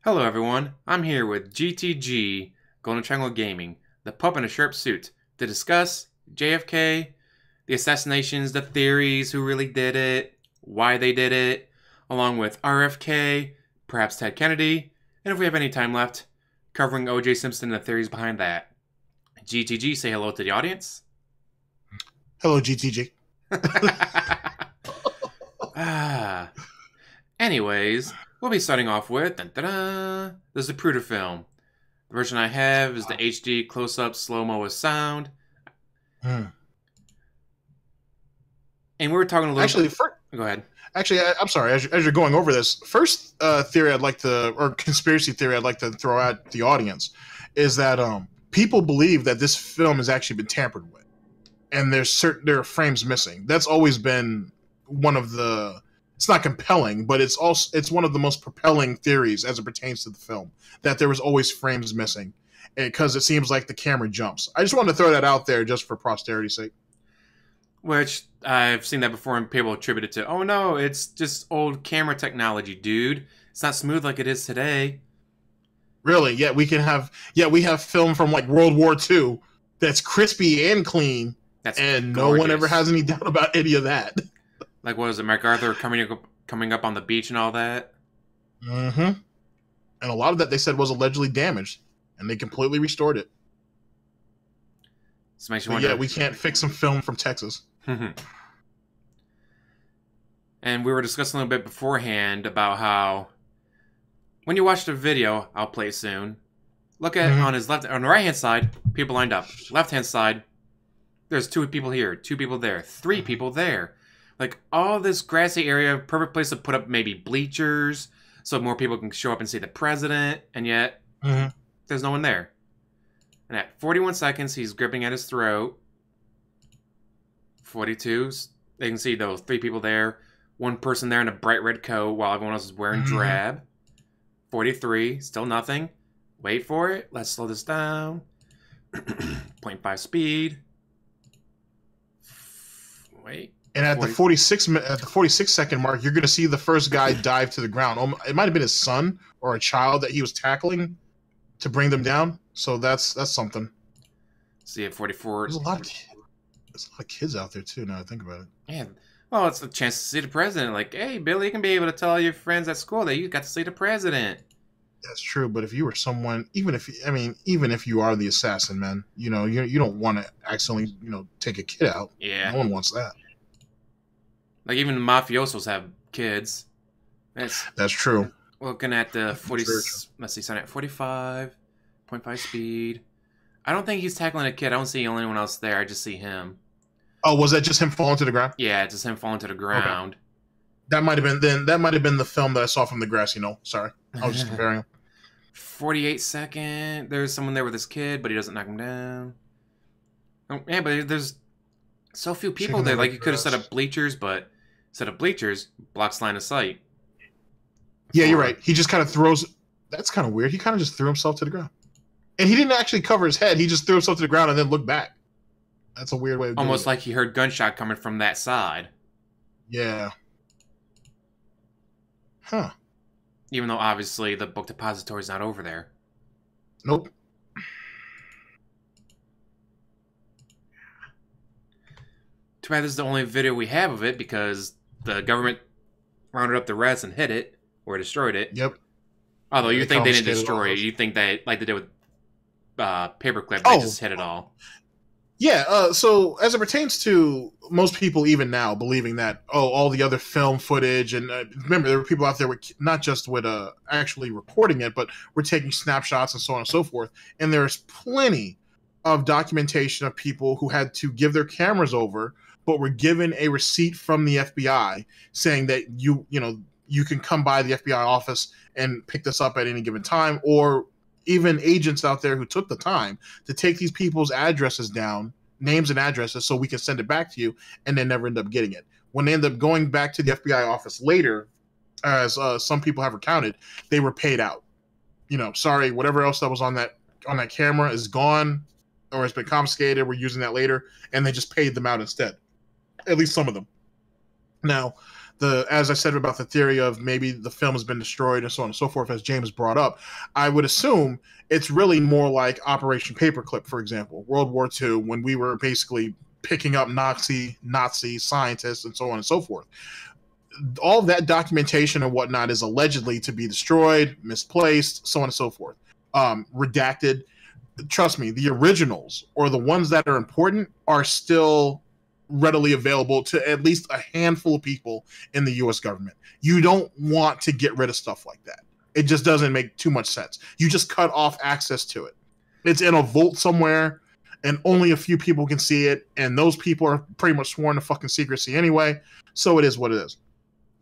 Hello everyone, I'm here with GTG, Golden Triangle Gaming, the pup in a sharp suit, to discuss JFK, the assassinations, the theories, who really did it, why they did it, along with RFK, perhaps Ted Kennedy, and if we have any time left, covering O.J. Simpson and the theories behind that. GTG, say hello to the audience. Hello, GTG. ah. Anyways, we'll be starting off with the Zapruder film. The version I have is the HD close-up slow-mo with sound. And we were talking a little. Actually, go ahead. Actually, I'm sorry. As you're going over this, first theory I'd like to, or conspiracy theory I'd like to throw at the audience, is that people believe that this film has actually been tampered with, and there are frames missing. That's always been one of the. It's not compelling, but it's one of the most propelling theories as it pertains to the film, that there was always frames missing, because it seems like the camera jumps. I just wanted to throw that out there just for posterity's sake. Which I've seen that before, and people attribute it to, oh no, it's just old camera technology, dude. It's not smooth like it is today. Really? Yeah, we have film from like World War II that's crispy and clean, and gorgeous. No one ever has any doubt about any of that. Like, what was it, MacArthur coming up on the beach and all that? Mm-hmm. And a lot of that, they said, was allegedly damaged, and they completely restored it. This makes you wonder. Yeah, we can't fix some film from Texas. And we were discussing a little bit beforehand about how when you watch the video, I'll play soon, look at on the right-hand side, people lined up. Left-hand side, there's 2 people here, 2 people there, 3 people there. Like, all this grassy area, perfect place to put up maybe bleachers so more people can show up and see the president, and yet there's no one there. And at 41 seconds, he's gripping at his throat. 42, they can see those 3 people there. 1 person there in a bright red coat while everyone else is wearing drab. 43, still nothing. Wait for it. Let's slow this down. 0.5 speed. Wait. And at the 46 second mark, you're going to see the first guy dive to the ground. It might have been his son or a child that he was tackling to bring them down. So that's something. See, at 44, there's a lot of kids out there too. Now I think about it. Yeah, well, it's a chance to see the president. Like, hey, Billy, you can be able to tell your friends at school that you got to see the president. That's true, but if you were someone, even if you are the assassin, man, you don't want to accidentally, take a kid out. Yeah, no one wants that. Like, even the mafiosos have kids. That's true. Looking at the 40, let's see, starting at 45.5 speed. I don't think he's tackling a kid. I don't see anyone else there. I just see him. Oh, was that just him falling to the ground? Yeah, just him falling to the ground. Okay. That might have been the film that I saw from the grassy knoll. Sorry, I was just comparing him. 48 second. There's someone there with his kid, but he doesn't knock him down. Oh, yeah, but there's so few people there. Like, you could have set up bleachers, but set up bleachers blocks line of sight. Yeah, you're right. He just kind of throws. That's kind of weird. He kind of just threw himself to the ground, and he didn't actually cover his head. He just threw himself to the ground and then looked back. That's a weird way of doing it. Almost like he heard gunshot coming from that side. Yeah. Huh. Even though, obviously, the book depository's not over there. Nope. Too bad this is the only video we have of it, because the government rounded up the rest and hit it, or destroyed it. Yep. Although you think they didn't destroy it. You think they, like they did with Paperclip, they just hit it all. Yeah, so as it pertains to most people even now believing that, all the other film footage, and remember, there were people out there with not just with actually recording it, but we're taking snapshots and so on and so forth, and there's plenty of documentation of people who had to give their cameras over, but were given a receipt from the FBI saying that you can come by the FBI office and pick this up at any given time, or even agents out there who took the time to take these people's addresses down, names and addresses, so we can send it back to you, and then never end up getting it. When they end up going back to the FBI office later, as some people have recounted, they were paid out. Sorry, whatever else that was on that camera is gone, or has been confiscated. We're using that later, and they just paid them out instead. At least some of them. Now, as I said about the theory of maybe the film has been destroyed and so on and so forth, as James brought up, I would assume it's really more like Operation Paperclip, for example, World War II, when we were basically picking up Nazi scientists and so on and so forth. All that documentation and whatnot is allegedly to be destroyed, misplaced, so on and so forth, redacted. Trust me, the originals or the ones that are important are still readily available to at least a handful of people in the U.S. government. You don't want to get rid of stuff like that. It just doesn't make too much sense. You just cut off access to it. It's in a vault somewhere, and only a few people can see it, and those people are pretty much sworn to fucking secrecy anyway, so it is what it is.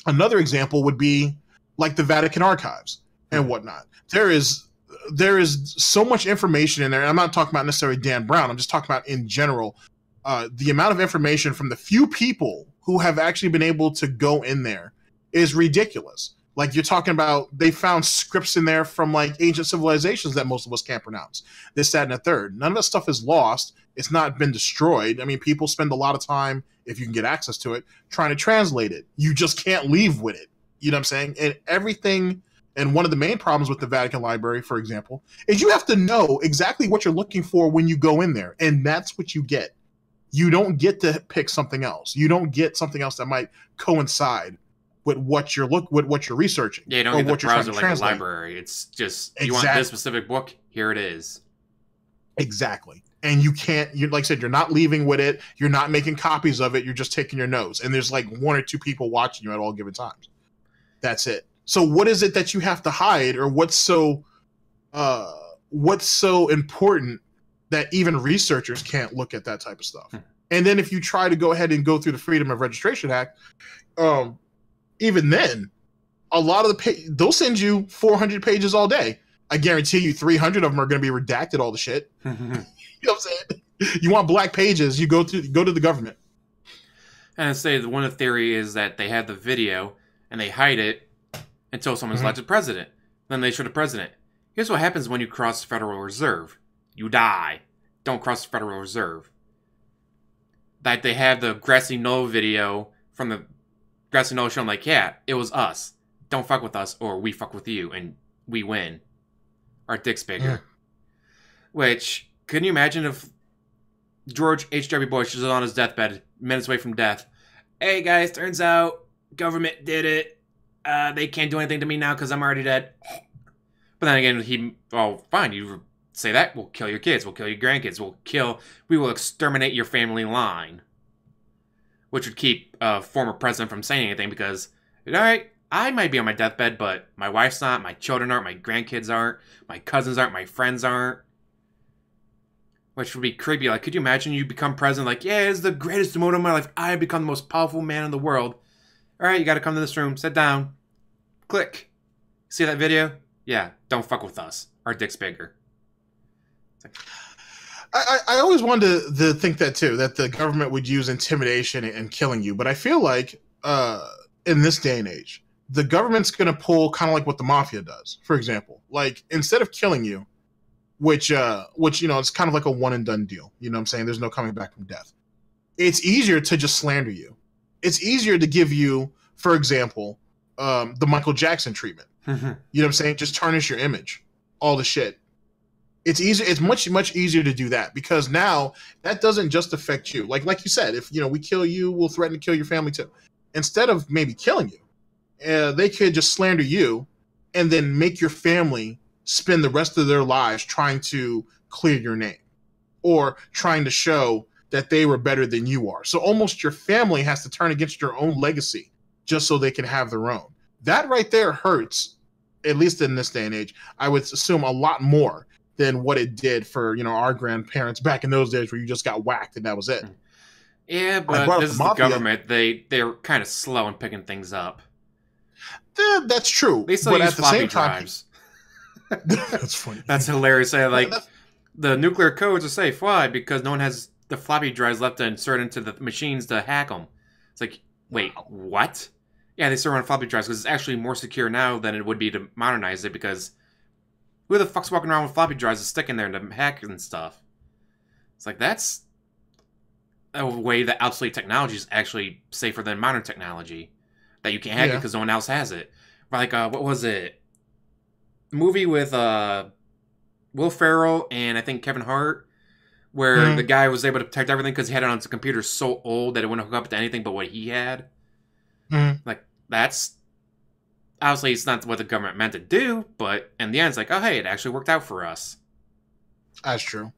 Another example would be like the Vatican archives and whatnot. There is so much information in there. And I'm not talking about necessarily Dan Brown. I'm just talking about in general, the amount of information from the few people who have actually been able to go in there is ridiculous. Like, you're talking about, they found scripts in there from like ancient civilizations that most of us can't pronounce. This, that, and a third. None of that stuff is lost. It's not been destroyed. I mean, people spend a lot of time, if you can get access to it, trying to translate it. You just can't leave with it. You know what I'm saying? And everything, and one of the main problems with the Vatican Library, for example, is you have to know exactly what you're looking for when you go in there. And that's what you get. You don't get to pick something else. You don't get something else that might coincide with what you're researching. Yeah, you don't get the browser like a library. It's just, you want this specific book, here it is. Exactly. And you can't, like I said, you're not leaving with it. You're not making copies of it. You're just taking your notes. And there's like one or two people watching you at all given times. That's it. So what is it that you have to hide, or what's so important that even researchers can't look at that type of stuff? And then if you try to go ahead and go through the Freedom of Registration Act, even then, a lot of they'll send you 400 pages all day. I guarantee you 300 of them are going to be redacted, all the shit. You know what I'm saying? You want black pages, you go to the government. And I say one of the theory is that they have the video and they hide it until someone's elected president. Then they show the president. Here's what happens when you cross the Federal Reserve. You die. Don't cross the Federal Reserve. Like, they have the Grassy Knoll video from the Grassy Knoll showing, like, yeah, it was us. Don't fuck with us, or we fuck with you, and we win. Our dick's bigger. Yeah. Which, can you imagine if George H.W. Bush is on his deathbed, minutes away from death? Hey, guys, turns out government did it. They can't do anything to me now because I'm already dead. But then again, fine, you say that, we'll kill your kids, we'll kill your grandkids, we will exterminate your family line. Which would keep a former president from saying anything because, alright, I might be on my deathbed, but my wife's not, my children aren't, my grandkids aren't, my cousins aren't, my friends aren't. Which would be creepy. Like, could you imagine you become president, like, yeah, it's the greatest moment of my life, I have become the most powerful man in the world. Alright, you gotta come to this room, sit down, click. See that video? Yeah, don't fuck with us. Our dick's bigger. I always wanted to think that too, that the government would use intimidation and killing you. But I feel like in this day and age, the government's going to pull kind of like what the mafia does, for example. Like, instead of killing you, which it's kind of like a one and done deal. You know what I'm saying? There's no coming back from death. It's easier to just slander you. It's easier to give you, for example, the Michael Jackson treatment. You know what I'm saying? Just tarnish your image. All the shit. It's easy. It's much easier to do that because now that doesn't just affect you. Like you said, if we kill you, we'll threaten to kill your family too. Instead of maybe killing you, they could just slander you and then make your family spend the rest of their lives trying to clear your name or trying to show that they were better than you are. So almost your family has to turn against your own legacy just so they can have their own. That right there hurts, at least in this day and age. I would assume a lot more than what it did for, our grandparents back in those days where you just got whacked and that was it. Yeah, but this is the government. They're kind of slow in picking things up. That's true. They still but use at the floppy same drives. Time, that's funny. That's hilarious. Like, the nuclear codes are safe. Why? Because no one has the floppy drives left to insert into the machines to hack them. It's like, wait, what? Yeah, they still run floppy drives because it's actually more secure now than it would be to modernize it because who the fuck's walking around with floppy drives and sticking there to hack and stuff? It's like, that's a way that obsolete technology is actually safer than modern technology. that you can't hack it because no one else has it. Like, what was it? Movie with Will Ferrell and I think Kevin Hart, where the guy was able to protect everything because he had it on his computer so old that it wouldn't hook up to anything but what he had. Like, that's obviously it's not what the government meant to do, but in the end, it's like, oh hey, it actually worked out for us. That's true.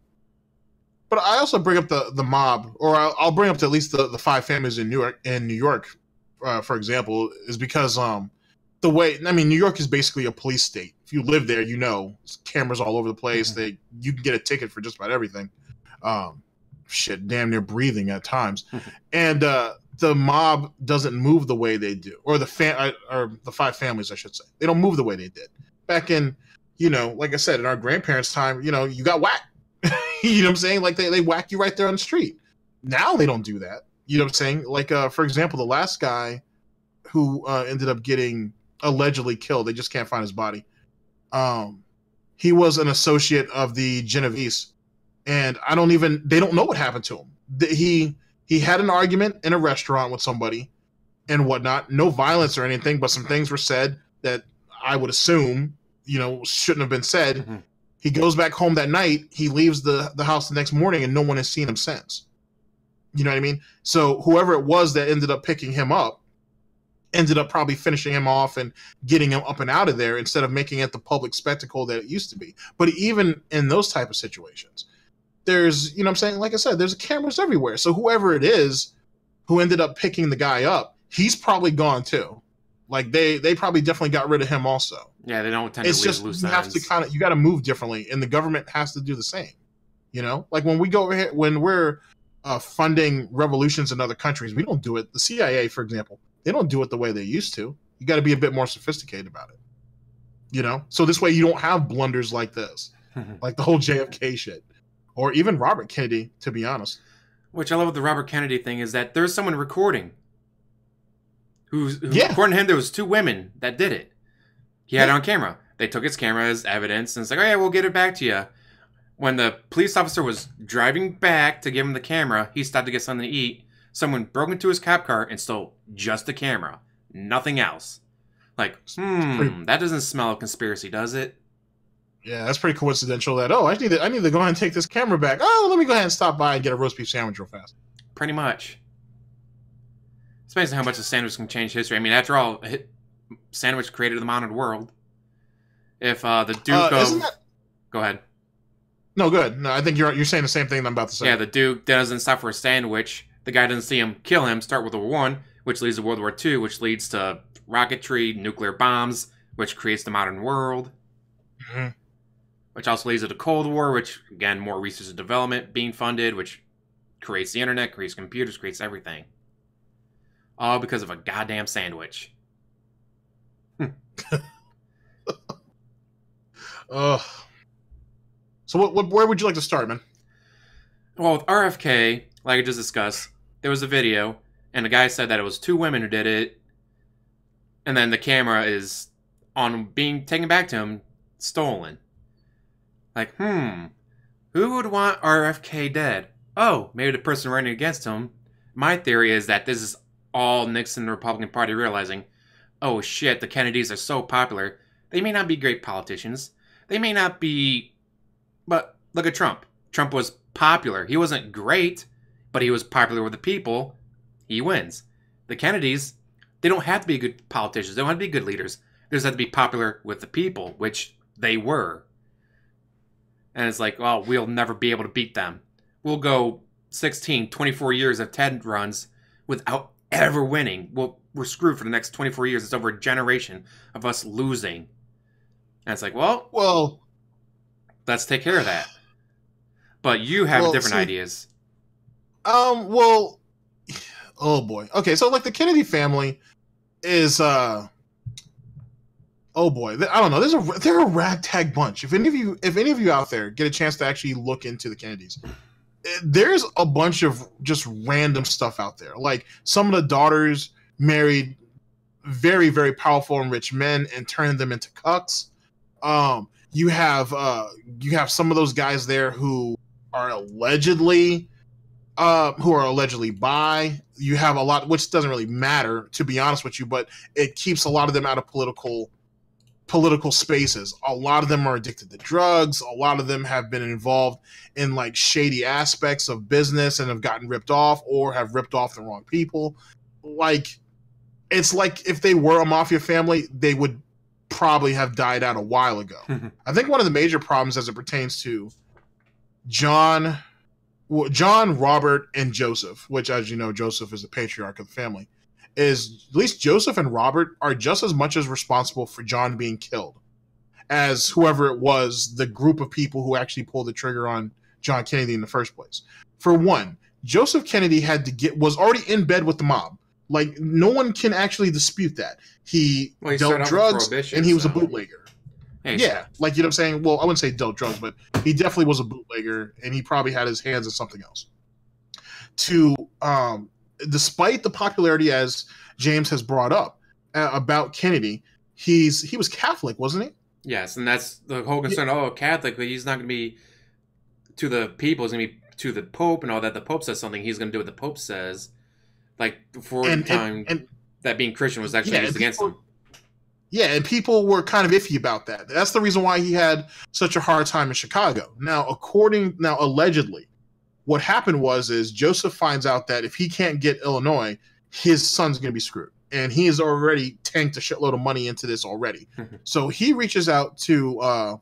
But I also bring up the mob, or I'll bring up at least the 5 families in New York, for example, is because the way, I mean, New York is basically a police state. If you live there, you know, cameras all over the place. You can get a ticket for just about everything. Shit, damn near breathing at times. And the mob doesn't move the way they do, or the 5 families, I should say. They don't move the way they did back in, you know, like I said, in our grandparents' time. You know, you got whacked. You know what I'm saying? Like they whack you right there on the street. Now they don't do that. You know what I'm saying? Like for example, the last guy who ended up getting allegedly killed. They just can't find his body. He was an associate of the Genovese, and they don't know what happened to him. He had an argument in a restaurant with somebody and whatnot. No violence or anything, but some things were said that I would assume, you know, shouldn't have been said. He goes back home that night. He leaves the house the next morning, and no one has seen him since. You know what I mean? So whoever it was that ended up picking him up ended up probably finishing him off and getting him up and out of there instead of making it the public spectacle that it used to be. But even in those type of situations, there's, you know what I'm saying? Like I said, there's cameras everywhere. So whoever it is who ended up picking the guy up, he's probably gone too. Like they probably definitely got rid of him also. Yeah, they don't tend to leave loose ends. You have to you got to move differently, and the government has to do the same. You know, like when we go over here, when we're funding revolutions in other countries, we don't do it. The CIA, for example, they don't do it the way they used to. You got to be a bit more sophisticated about it. You know, so this way you don't have blunders like this, like the whole JFK shit, or even Robert Kennedy, to be honest. Which I love with the Robert Kennedy thing is that there's someone recording. According to him, there was 2 women that did it. He had it on camera. They took his camera as evidence, and it's like, oh yeah, we'll get it back to you. When the police officer was driving back to give him the camera, he stopped to get something to eat. Someone broke into his cop car and stole just the camera. Nothing else. Like, that doesn't smell of conspiracy, does it? Yeah, that's pretty coincidental that, I need to go ahead and take this camera back. Oh, let me go ahead and stop by and get a roast beef sandwich real fast. Pretty much. It's amazing how much a sandwich can change history. I mean, after all, sandwich created the modern world. If the Duke of... Go ahead. No, good. No, I think you're saying the same thing I'm about to say. Yeah, the Duke doesn't stop for a sandwich. The guy doesn't see him kill him, start with World War I, which leads to World War II, which leads to rocketry, nuclear bombs, which creates the modern world. Which also leads to the Cold War, which, again, more research and development being funded, which creates the internet, creates computers, creates everything. All because of a goddamn sandwich. So where would you like to start, man? Well, with RFK, like I just discussed, there was a video, and the guy said that it was 2 women who did it, and then the camera is on being taken back to him, stolen. Like, who would want RFK dead? Oh, maybe the person running against him. My theory is that this is all Nixon and the Republican Party realizing, oh shit, the Kennedys are so popular. They may not be great politicians. They may not be... But look at Trump. Trump was popular. He wasn't great, but he was popular with the people. He wins. The Kennedys, they don't have to be good politicians. They don't have to be good leaders. They just have to be popular with the people, which they were. And it's like, well, we'll never be able to beat them. We'll go 16, 24 years of Ted runs without ever winning. We're screwed for the next 24 years. It's over a generation of us losing. And it's like, well, let's take care of that. But you have different ideas. Oh boy. Okay, so like the Kennedy family is oh boy, I don't know. They're a ragtag bunch. If any of you out there get a chance to actually look into the Kennedys, there's a bunch of just random stuff out there. Like some of the daughters married very, very powerful and rich men and turned them into cucks. You have some of those guys there who are allegedly who are allegedly bi. You have a lot, which doesn't really matter, to be honest with you, but it keeps a lot of them out of political spaces. A lot of them are addicted to drugs. A lot of them have been involved in like shady aspects of business and have gotten ripped off or have ripped off the wrong people. Like, it's like if they were a mafia family, they would probably have died out a while ago. I think one of the major problems as it pertains to John, Robert, and Joseph, which, as you know, Joseph is the patriarch of the family, is at least Joseph and Robert are just as much as responsible for John being killed as whoever it was, the group of people who actually pulled the trigger on John Kennedy in the first place. For one, Joseph Kennedy was already in bed with the mob. Like, no one can actually dispute that. He dealt drugs, and he was a bootlegger. Hey, yeah, like, you know what I'm saying? Well, I wouldn't say dealt drugs, but he definitely was a bootlegger, and he probably had his hands in something else. Despite the popularity, as James has brought up, about Kennedy, he was Catholic, wasn't he? Yes, and that's the whole concern. Yeah. Oh, Catholic, but he's not going to be to the people. He's going to be to the Pope and all that. The Pope says something, he's going to do what the Pope says. Like, before the time that being Christian was actually used against him. Yeah, and people were kind of iffy about that. That's the reason why he had such a hard time in Chicago. Now, allegedly, what happened is Joseph finds out that if he can't get Illinois, his son's going to be screwed. And he has already tanked a shitload of money into this already. So he reaches out to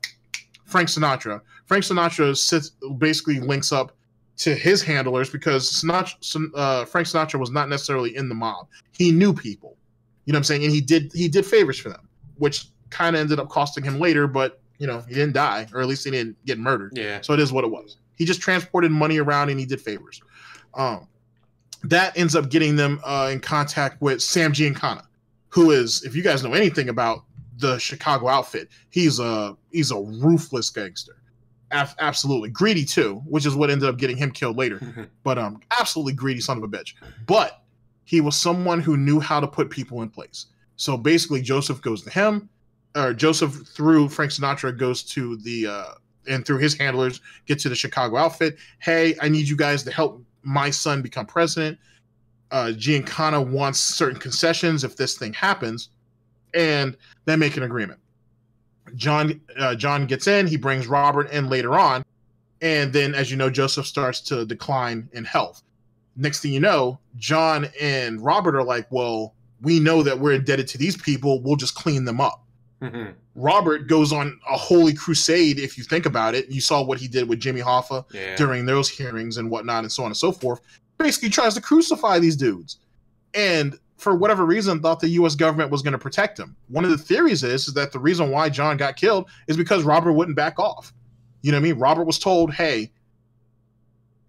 Frank Sinatra. Frank Sinatra basically links up to his handlers because Frank Sinatra was not necessarily in the mob. He knew people. You know what I'm saying? And he did favors for them, which kind of ended up costing him later, but, you know, he didn't die, or at least he didn't get murdered. Yeah. So it is what it was. He just transported money around and he did favors. That ends up getting them in contact with Sam Giancana, who is, if you guys know anything about the Chicago outfit, he's a ruthless gangster. Absolutely greedy too, which is what ended up getting him killed later. But absolutely greedy son of a bitch. But he was someone who knew how to put people in place. So basically, Joseph goes to him, or Joseph through Frank Sinatra goes to and through his handlers get to the Chicago outfit. Hey, I need you guys to help my son become president. Giancana wants certain concessions if this thing happens, and they make an agreement. John gets in, he brings Robert in later on, and then, as you know, Joseph starts to decline in health. Next thing you know, John and Robert are like, well, we know that we're indebted to these people, we'll just clean them up. Robert goes on a holy crusade, if you think about it. You saw what he did with Jimmy Hoffa during those hearings and whatnot and so on and so forth. Basically tries to crucify these dudes. And for whatever reason, thought the U.S. government was going to protect him. One of the theories is that the reason why John got killed is because Robert wouldn't back off. You know what I mean? Robert was told, hey,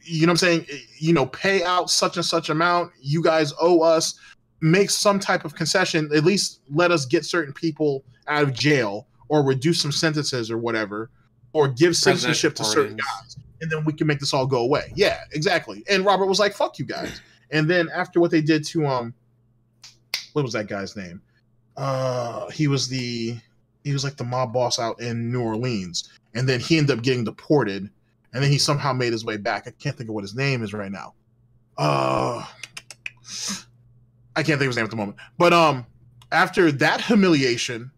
you know what I'm saying? You know, pay out such and such amount. You guys owe us. Make some type of concession. At least let us get certain people out of jail or reduce some sentences or whatever, or give citizenship to certain guys. And then we can make this all go away. Yeah, exactly. And Robert was like, fuck you guys. And then after what they did to, what was that guy's name? He was like the mob boss out in New Orleans. And then he ended up getting deported. And then he somehow made his way back. I can't think of what his name is right now. I can't think of his name at the moment. But after that humiliation,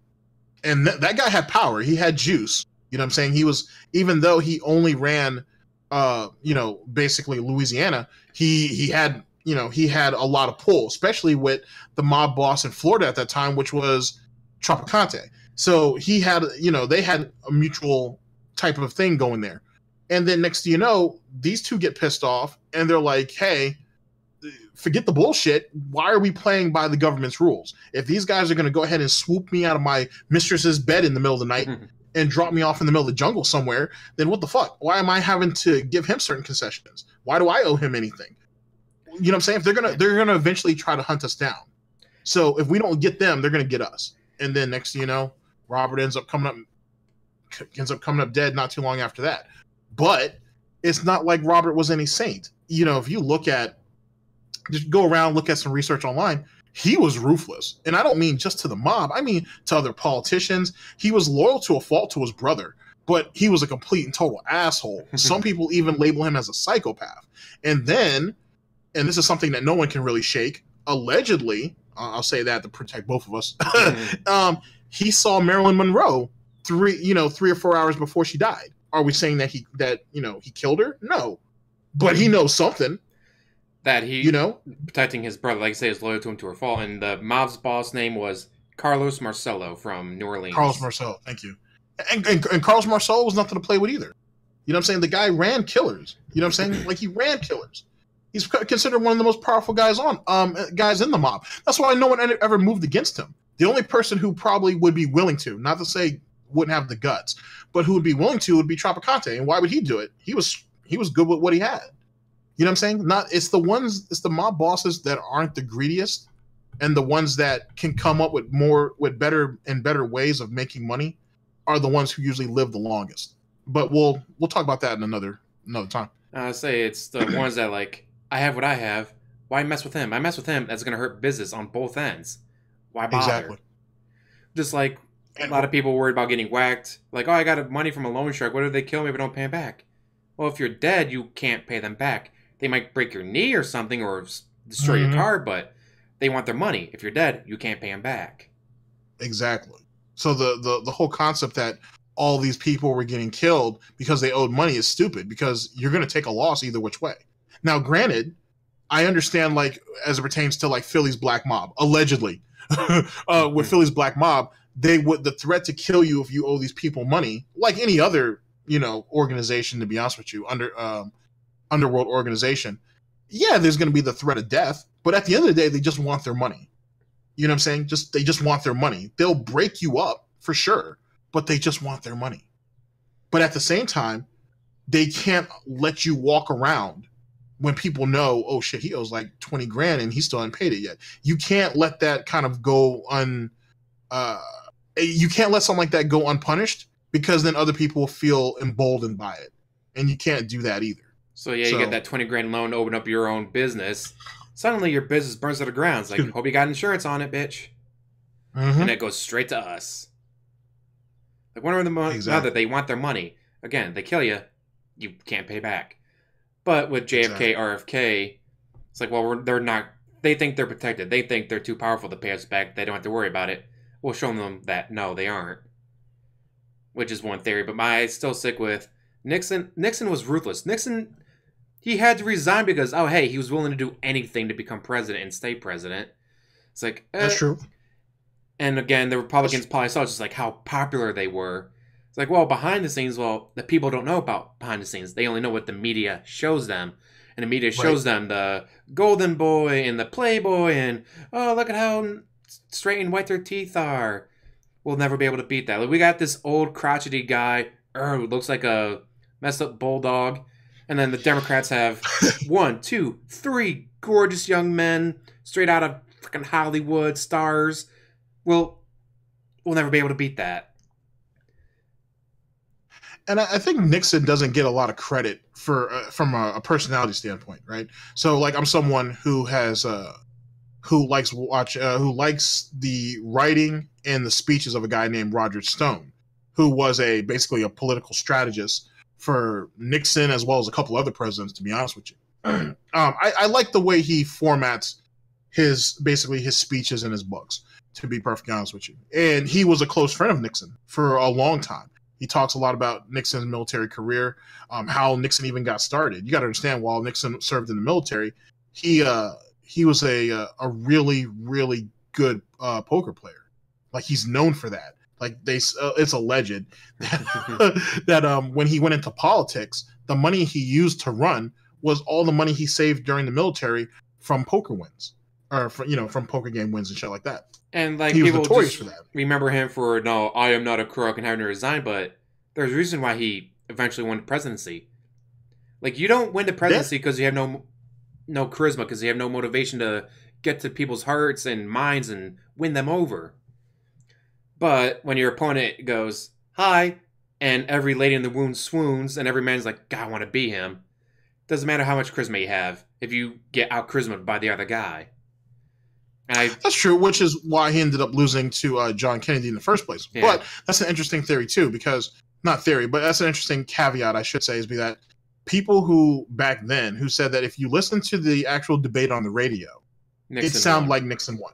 and that guy had power. He had juice. You know what I'm saying? He was, even though he only ran, basically Louisiana, he had a lot of pull, especially with the mob boss in Florida at that time, which was Tropicante. So he had, they had a mutual type of thing going there. And then next thing you know, these two get pissed off and they're like, hey, forget the bullshit. Why are we playing by the government's rules? If these guys are going to go ahead and swoop me out of my mistress's bed in the middle of the night and drop me off in the middle of the jungle somewhere, then what the fuck? Why am I having to give him certain concessions? Why do I owe him anything? You know what I'm saying? If they're gonna eventually try to hunt us down. So if we don't get them, they're gonna get us. And then next thing you know, Robert ends up coming up dead not too long after that. But it's not like Robert was any saint. You know, if you just go around, look at some research online, he was ruthless. And I don't mean just to the mob. I mean to other politicians. He was loyal to a fault to his brother. but he was a complete and total asshole. Some people even label him as a psychopath. And then, and this is something that no one can really shake, allegedly, I'll say that to protect both of us, he saw Marilyn Monroe 3 or 4 hours before she died. Are we saying that he killed her? No. But he knows something. That he, protecting his brother, like I say, is loyal to him to her fault. And the mob's boss name was Carlos Marcello from New Orleans. Carlos Marcello, thank you. And Carlos Marcello was nothing to play with either. You know what I'm saying? The guy ran killers. You know what I'm saying? Like, he ran killers. He's considered one of the most powerful guys in the mob. That's why no one ever moved against him. The only person who probably would be willing to, not to say wouldn't have the guts, but who would be willing to would be Tropicante. And why would he do it? He was good with what he had. You know what I'm saying? It's the mob bosses that aren't the greediest and the ones that can come up with better ways of making money are the ones who usually live the longest. But we'll talk about that in another time. I say it's the ones that, like, I have what I have. Why mess with him? I mess with him. That's going to hurt business on both ends. Why bother? Exactly. Just like a lot of people worried about getting whacked. Like, oh, I got money from a loan shark. What if they kill me if I don't pay them back? Well, if you're dead, you can't pay them back. They might break your knee or something or destroy your car, but they want their money. If you're dead, you can't pay them back. Exactly. So the whole concept that all these people were getting killed because they owed money is stupid, because you're going to take a loss either which way. Now, granted, I understand, like, as it pertains to, like, Philly's black mob, allegedly, with Philly's black mob, the threat to kill you if you owe these people money, like any other, organization, to be honest with you, underworld organization. Yeah, there's going to be the threat of death, but at the end of the day, they just want their money. You know what I'm saying? They just want their money. They'll break you up for sure, but they just want their money. But at the same time, they can't let you walk around when people know, oh shit, he owes like 20 grand and he still hasn't paid it yet. You can't let that kind of go you can't let something like that go unpunished, because then other people will feel emboldened by it. And you can't do that either. So you get that 20 grand loan to open up your own business. Suddenly your business burns to the ground. It's like, hope you got insurance on it, bitch. And it goes straight to us. Like, one of the other, they want their money. Again, they kill you, you can't pay back. But with JFK, RFK, it's like, well, they're not. They think they're protected. They think they're too powerful to pay us back. They don't have to worry about it. We'll show them that no, they aren't. Which is one theory. But I still stick with Nixon. Nixon was ruthless. Nixon, he had to resign because, oh, hey, he was willing to do anything to become president and stay president. It's like, that's true. And again, the Republicans probably saw just like how popular they were. It's like, well, behind the scenes, the people don't know about behind the scenes. They only know what the media shows them. And the media shows them the golden boy and the playboy and, oh, look at how straight and white their teeth are. We'll never be able to beat that. Like, we got this old crotchety guy who looks like a messed up bulldog. And then the Democrats have 1, 2, 3 gorgeous young men straight out of freaking Hollywood stars. We'll never be able to beat that. And I think Nixon doesn't get a lot of credit for from a personality standpoint, right? So, like, I'm someone who has who likes the writing and the speeches of a guy named Roger Stone, who was basically a political strategist for Nixon as well as a couple other presidents, to be honest with you. I like the way he formats his speeches and his books, to be perfectly honest with you. And he was a close friend of Nixon for a long time. He talks a lot about Nixon's military career, how Nixon even got started. You got to understand, while Nixon served in the military, he was a really, really good poker player. Like, he's known for that. Like, it's alleged that when he went into politics, the money he used to run was all the money he saved during the military from poker wins, or from poker game wins and shit like that. And like, he was people notorious just for that. Remember him for, no, I am not a crook and having to resign, but there's a reason why he eventually won the presidency. Like, you don't win the presidency because you have no charisma, because you have no motivation to get to people's hearts and minds and win them over. But when your opponent goes, hi, and every lady in the room swoons, and every man's like, God, I want to be him, doesn't matter how much charisma you have if you get out charismaed by the other guy. That's true, which is why he ended up losing to John Kennedy in the first place. Yeah. But that's an interesting theory, too, because not theory, but that's an interesting caveat, I should say, is that people who back then who said that if you listen to the actual debate on the radio, Nixon it sounded like Nixon won.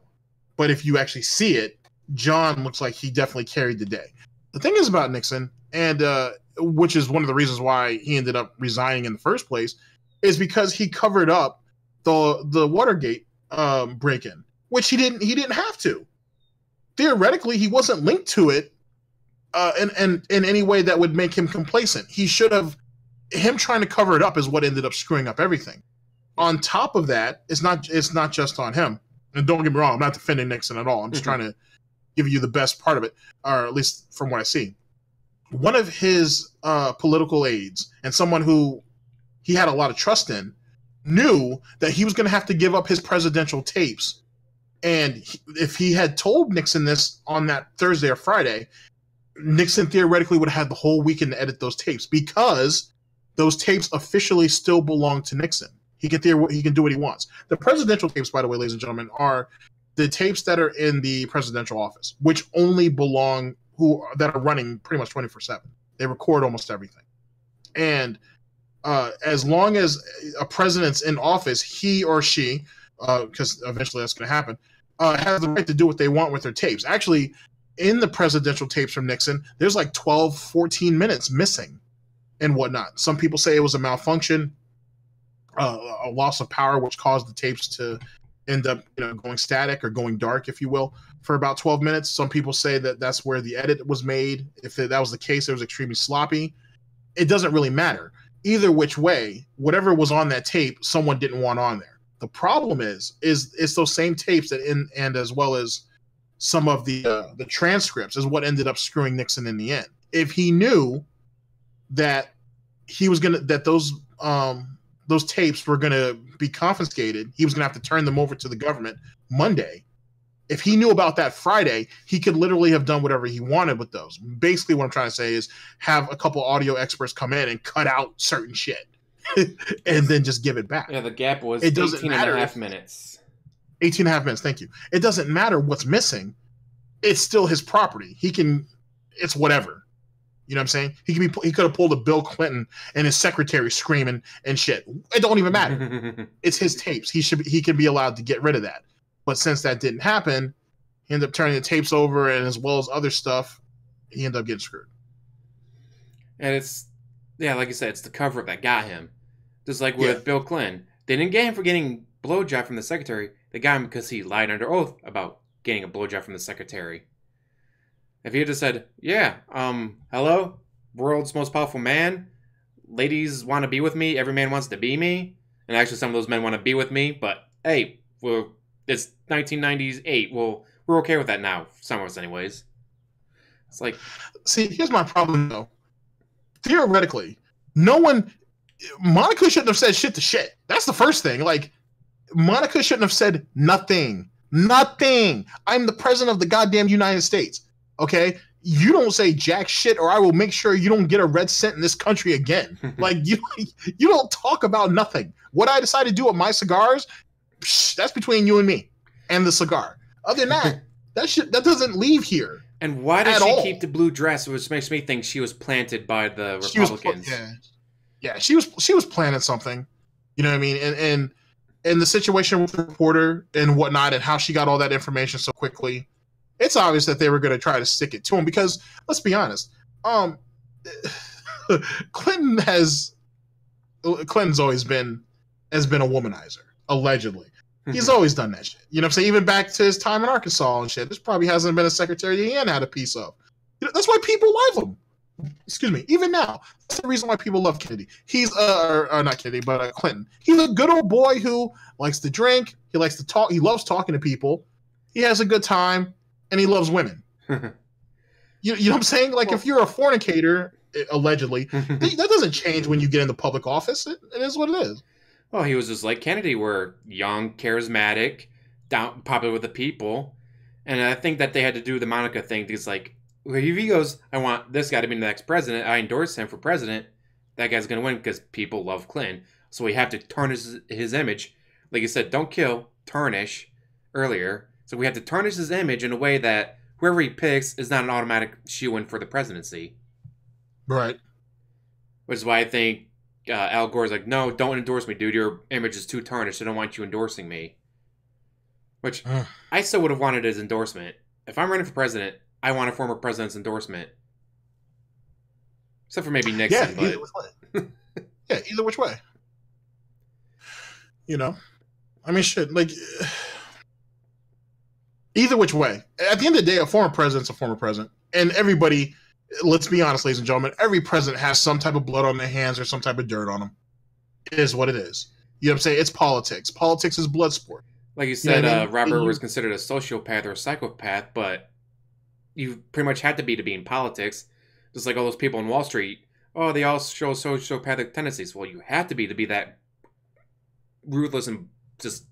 But if you actually see it, John looks like he definitely carried the day. The thing is about Nixon, and which is one of the reasons why he ended up resigning in the first place, is because he covered up the Watergate break-in, which he didn't have to. Theoretically, he wasn't linked to it in any way that would make him complacent. He should have. Him trying to cover it up is what ended up screwing up everything. On top of that, it's not just on him. And don't get me wrong, I'm not defending Nixon at all. I'm just trying to give you the best part of it, or at least from what I see. One of his political aides, and someone who he had a lot of trust in, knew that he was going to have to give up his presidential tapes. And if he had told Nixon this on that Thursday or Friday, Nixon theoretically would have had the whole weekend to edit those tapes, because those tapes officially still belong to Nixon. He can do what he wants. The presidential tapes, by the way, ladies and gentlemen, are the tapes that are in the presidential office, which only belong that are running pretty much 24/7. They record almost everything. And as long as a president's in office, he or she, because eventually that's going to happen, has the right to do what they want with their tapes. Actually, in the presidential tapes from Nixon, there's like 12, 14 minutes missing and whatnot. Some people say it was a malfunction, a loss of power, which caused the tapes to end up going static or going dark, if you will, for about 12 minutes. Some people say that that's where the edit was made. If that was the case, it was extremely sloppy. It doesn't really matter. Either which way, whatever was on that tape, someone didn't want on there. The problem is it's those same tapes and as well as some of the transcripts is what ended up screwing Nixon in the end. If he knew that those tapes were gonna be confiscated, he was gonna have to turn them over to the government Monday. If he knew about that Friday, he could literally have done whatever he wanted with those. Basically, what I'm trying to say is have a couple audio experts come in and cut out certain shit and then just give it back. Yeah, the gap was 18 and a half minutes. 18 and a half minutes, thank you. It doesn't matter what's missing. It's still his property. It's whatever. You know what I'm saying? He could have pulled a Bill Clinton and his secretary screaming and shit. It don't even matter. It's his tapes. He can be allowed to get rid of that. But since that didn't happen, he ended up turning the tapes over, and as well as other stuff, he ended up getting screwed. And like you said, it's the cover-up that got him. Just like with Bill Clinton. They didn't get him for getting a blowjob from the secretary. They got him because he lied under oath about getting a blowjob from the secretary. If he had just said, hello, world's most powerful man, ladies want to be with me, every man wants to be me, and actually some of those men want to be with me, but hey, it's 1998, we're okay with that now, some of us anyways. It's like... See, here's my problem though. Theoretically, Monica shouldn't have said shit to shit. That's the first thing. Like, Monica shouldn't have said nothing. Nothing. I'm the president of the goddamn United States. Okay? You don't say jack shit, or I will make sure you don't get a red cent in this country again. Like, you don't talk about nothing. What I decide to do with my cigars, that's between you and me and the cigar. Other than that, that doesn't leave here. And why did she keep the blue dress, which makes me think she was planted by the Republicans? She was planning something. You know what I mean? And the situation with the reporter and whatnot, and how she got all that information so quickly, it's obvious that they were going to try to stick it to him, because let's be honest, Clinton's always been a womanizer, allegedly. He's always done that shit. You know what I'm saying? Even back to his time in Arkansas and shit. This probably hasn't been a secretary he hadn't had a piece of. That's why people love him. Excuse me. Even now, that's the reason why people love Kennedy. He's not Kennedy, but Clinton. He's a good old boy who likes to drink. He likes to talk. He loves talking to people. He has a good time, and he loves women. You know what I'm saying? Like, if you're a fornicator, allegedly, that doesn't change when you get into public office. It is what it is. Well, he was just like Kennedy, were young, charismatic, popular with the people. And I think that they had to do the Monica thing, because, like, if he goes, I want this guy to be the next president, I endorse him for president, that guy's going to win because people love Clinton. So we have to tarnish his image. Like you said, don't kill, tarnish earlier. So we have to tarnish his image in a way that whoever he picks is not an automatic shoo-in for the presidency. Right. Which is why I think Al Gore's like, no, don't endorse me, dude. Your image is too tarnished. I don't want you endorsing me. Which I still would have wanted his endorsement. If I'm running for president, I want a former president's endorsement. Except for maybe Nixon, Yeah, either which way. Yeah, either which way. You know? I mean, shit, like, either which way. At the end of the day, a former president's a former president. And everybody, let's be honest, ladies and gentlemen, every president has some type of blood on their hands or some type of dirt on them. It is what it is. You know what I'm saying? It's politics. Politics is blood sport. Like you said, know what I mean? Robert was considered a sociopath or a psychopath, but you pretty much had to be in politics. Just like all those people on Wall Street. Oh, they all show sociopathic tendencies. Well, you have to be that ruthless and just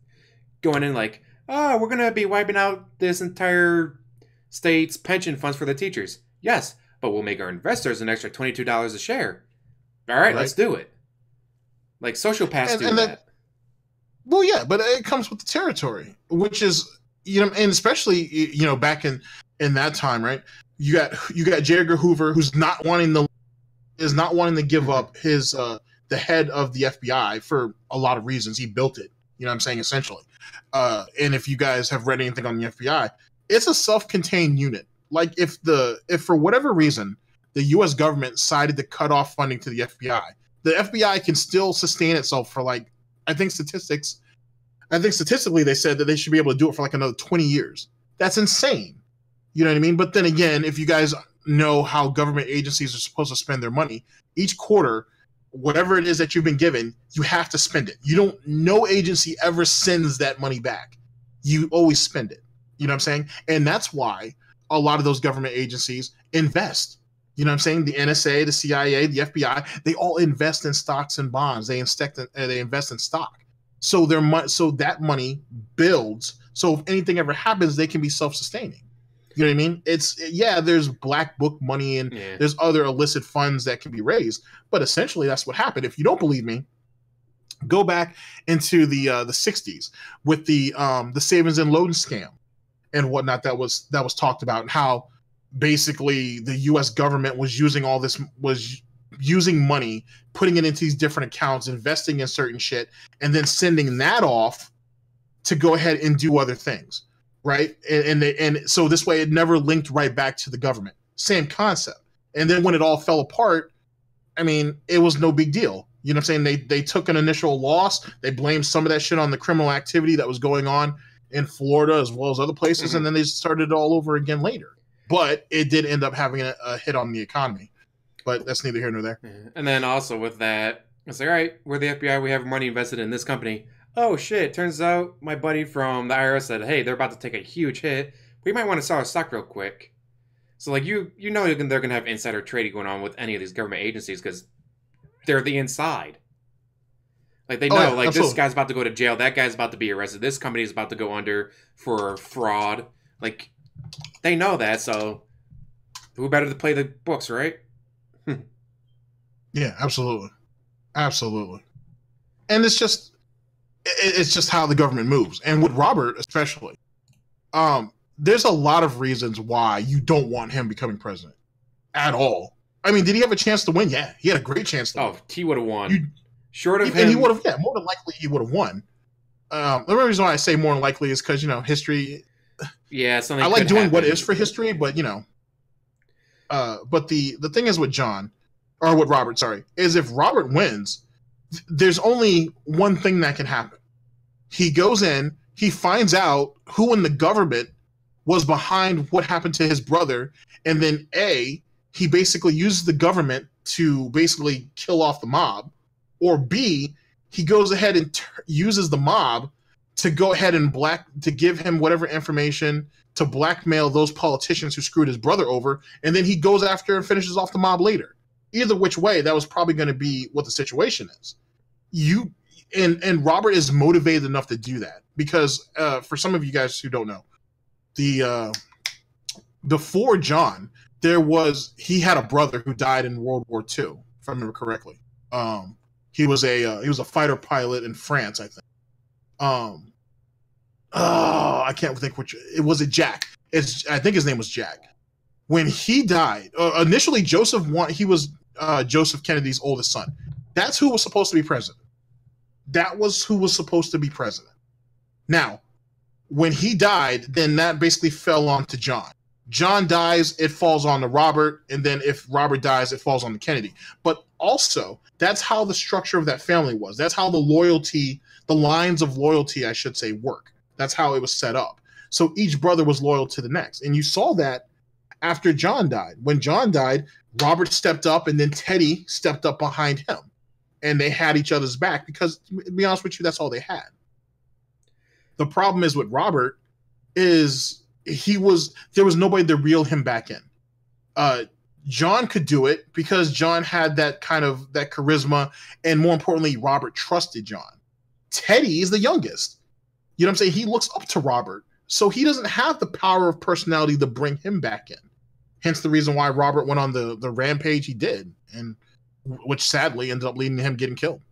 going in like, oh, we're going to be wiping out this entire state's pension funds for the teachers. Yes, but we'll make our investors an extra $22 a share. All right, let's do it. Like sociopaths do that. Well, yeah, but it comes with the territory, which is, you know, and especially, you know, back in that time, right? You got J. Edgar Hoover, who's not wanting to give up his the head of the FBI for a lot of reasons. He built it, you know what I'm saying, essentially. And if you guys have read anything on the FBI, it's a self-contained unit. Like if for whatever reason the U.S. government decided to cut off funding to the FBI can still sustain itself for like, I think statistically they said that they should be able to do it for like another 20 years. That's insane. You know what I mean? But then again, if you guys know how government agencies are supposed to spend their money, each quarter, whatever it is that you've been given, you have to spend it. No agency ever sends that money back. You always spend it. You know what I'm saying? And that's why a lot of those government agencies invest. You know what I'm saying? The NSA, the CIA, the FBI, they all invest in stocks and bonds. They invest in stock. So that money builds. So if anything ever happens, they can be self-sustaining. You know what I mean? There's black book money and there's other illicit funds that can be raised, but essentially that's what happened. If you don't believe me, go back into the 60s with the savings and loan scam and whatnot that was talked about, and how basically the U.S. government was using money, putting it into these different accounts, investing in certain shit, and then sending that off to go ahead and do other things. Right. And so this way it never linked right back to the government. Same concept. And then when it all fell apart, I mean, it was no big deal. You know what I'm saying? They took an initial loss. They blamed some of that shit on the criminal activity that was going on in Florida as well as other places. Mm-hmm. And then they started it all over again later. But it did end up having a hit on the economy. But that's neither here nor there. And then also with that, it's like, all right, we're the FBI. We have money invested in this company. Oh, shit, turns out my buddy from the IRS said, hey, they're about to take a huge hit. We might want to sell our stock real quick. So, like, you know they're going to have insider trading going on with any of these government agencies because they're the inside. Like, they know, absolutely. This guy's about to go to jail. That guy's about to be arrested. This company is about to go under for fraud. Like, they know that, so who better to play the books, right? Yeah, absolutely. Absolutely. And it's just how the government moves. And with Robert especially, there's a lot of reasons why you don't want him becoming president at all. I mean, did he have a chance to win? Yeah, he had a great chance to win. Oh, he would have won. Short of him. And he would have, more than likely he would have won. The reason why I say more than likely is because, history. Yeah, something I like doing what is for history, but, but the thing is with Robert, is if Robert wins, there's only one thing that can happen. He goes in, he finds out who in the government was behind what happened to his brother, and then he basically uses the government to basically kill off the mob, or B, he goes ahead and uses the mob to go ahead and to give him whatever information to blackmail those politicians who screwed his brother over, and then he goes after and finishes off the mob later. Either which way, that was probably going to be what the situation is. And Robert is motivated enough to do that because for some of you guys who don't know, before John, he had a brother who died in World War II, if I remember correctly. He was a fighter pilot in France, I think. I can't think which. Was it Jack? I think his name was Jack. When he died, initially Joseph Joseph Kennedy's oldest son. That's who was supposed to be president. That was who was supposed to be president. Now, when he died, then that basically fell on to John. John dies, it falls on to Robert, and then if Robert dies, it falls on to Kennedy. But also, that's how the structure of that family was. That's how the lines of loyalty, I should say, work. That's how it was set up. So each brother was loyal to the next. And you saw that after John died. When John died, Robert stepped up, and then Teddy stepped up behind him. And they had each other's back because, to be honest with you, that's all they had. The problem is with Robert is there was nobody to reel him back in. John could do it because John had that charisma, and more importantly, Robert trusted John. Teddy is the youngest. You know what I'm saying? He looks up to Robert, so he doesn't have the power of personality to bring him back in. Hence the reason why Robert went on the rampage he did, and which sadly ended up leading to him getting killed.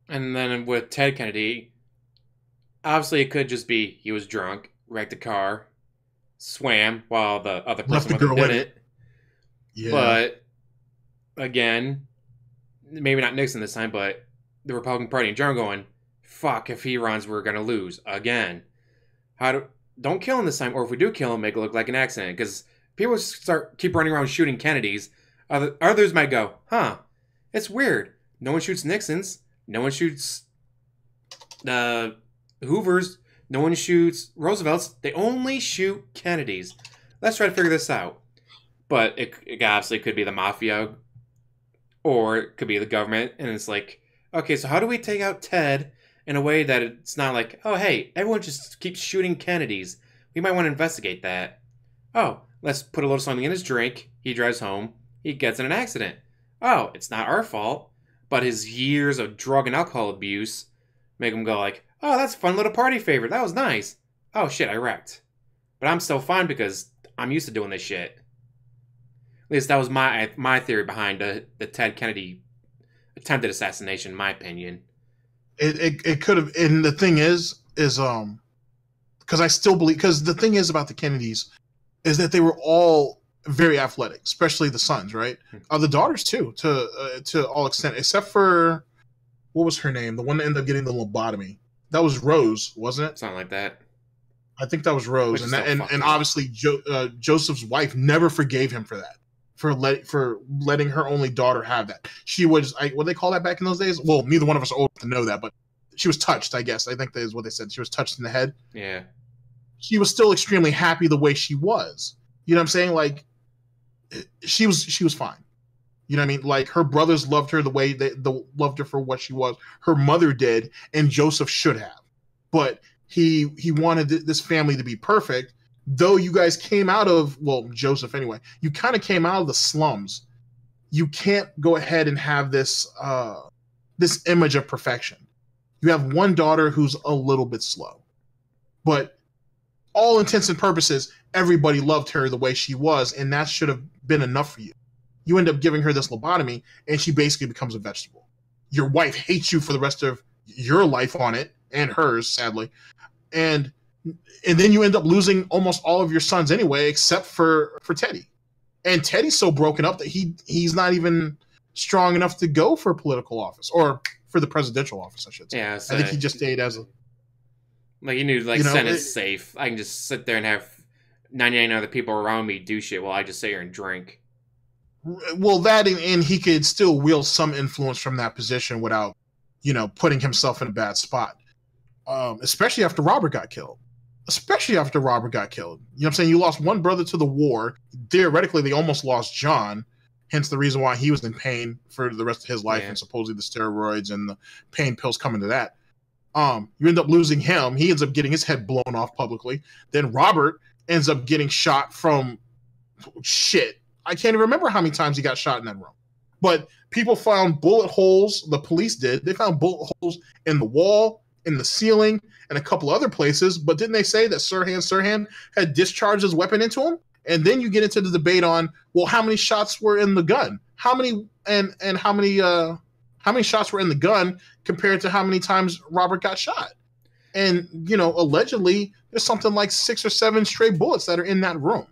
And then with Ted Kennedy, obviously it could just be he was drunk, wrecked the car, swam while the other person did it. Yeah. But again, maybe not Nixon this time, but the Republican Party in general going, fuck, if he runs, we're going to lose again. Don't kill him this time, or if we do kill him, make it look like an accident. Because people keep running around shooting Kennedys. Others might go, it's weird. No one shoots Nixons. No one shoots Hoovers. No one shoots Roosevelts. They only shoot Kennedys. Let's try to figure this out. But it obviously could be the mafia, or it could be the government. And it's like, okay, so how do we take out Ted in a way that it's not like, oh, hey, everyone just keeps shooting Kennedys. We might want to investigate that. Oh, let's put a little something in his drink. He drives home. He gets in an accident. Oh, it's not our fault. But his years of drug and alcohol abuse make him go like, oh, that's a fun little party favor. That was nice. Oh, shit, I wrecked. But I'm still fine because I'm used to doing this shit. At least that was my theory behind the Ted Kennedy attempted assassination, in my opinion. It could have, and the thing is because I still believe, because the thing is about the Kennedys is that they were all very athletic, especially the sons, right? The daughters too, to all extent, except for, what was her name? The one that ended up getting the lobotomy. That was Rose, wasn't it? Something like that. I think that was Rose, and obviously Joseph's wife never forgave him for that, for letting her only daughter have that. She was, what do they call that back in those days? Well, neither one of us are old enough to know that, but she was touched, I guess. I think that is what they said. She was touched in the head. Yeah. She was still extremely happy the way she was. You know what I'm saying? Like, she was fine. You know what I mean? Like, her brothers loved her the way they loved her for what she was. Her mother did, and Joseph should have. But he wanted this family to be perfect, though you guys came out of, well, Joseph anyway, you kind of came out of the slums. You can't go ahead and have this image of perfection. You have one daughter who's a little bit slow. But all intents and purposes, everybody loved her the way she was, and that should have been enough for you. You end up giving her this lobotomy, and she basically becomes a vegetable. Your wife hates you for the rest of your life on it, and hers, sadly. And then you end up losing almost all of your sons anyway, except for Teddy. And Teddy's so broken up that he's not even strong enough to go for political office, or for the presidential office, I should say. Yeah, I think he just stayed as a... Like, you knew, like, Senate's safe. I can just sit there and have 99 other people around me do shit while I just sit here and drink. Well, that, and he could still wield some influence from that position without, putting himself in a bad spot. Especially after Robert got killed. You know what I'm saying? You lost one brother to the war. Theoretically, they almost lost John. Hence the reason why he was in pain for the rest of his life, and supposedly the steroids and the pain pills coming to that. You end up losing him. He ends up getting his head blown off publicly. Then Robert ends up getting shot from shit. I can't even remember how many times he got shot in that room. But people found bullet holes. The police did. They found bullet holes in the wall, in the ceiling, and a couple other places. But didn't they say that Sirhan had discharged his weapon into him? And then you get into the debate on, well, how many shots were in the gun? How many shots were in the gun compared to how many times Robert got shot? And, allegedly, there's something like 6 or 7 stray bullets that are in that room.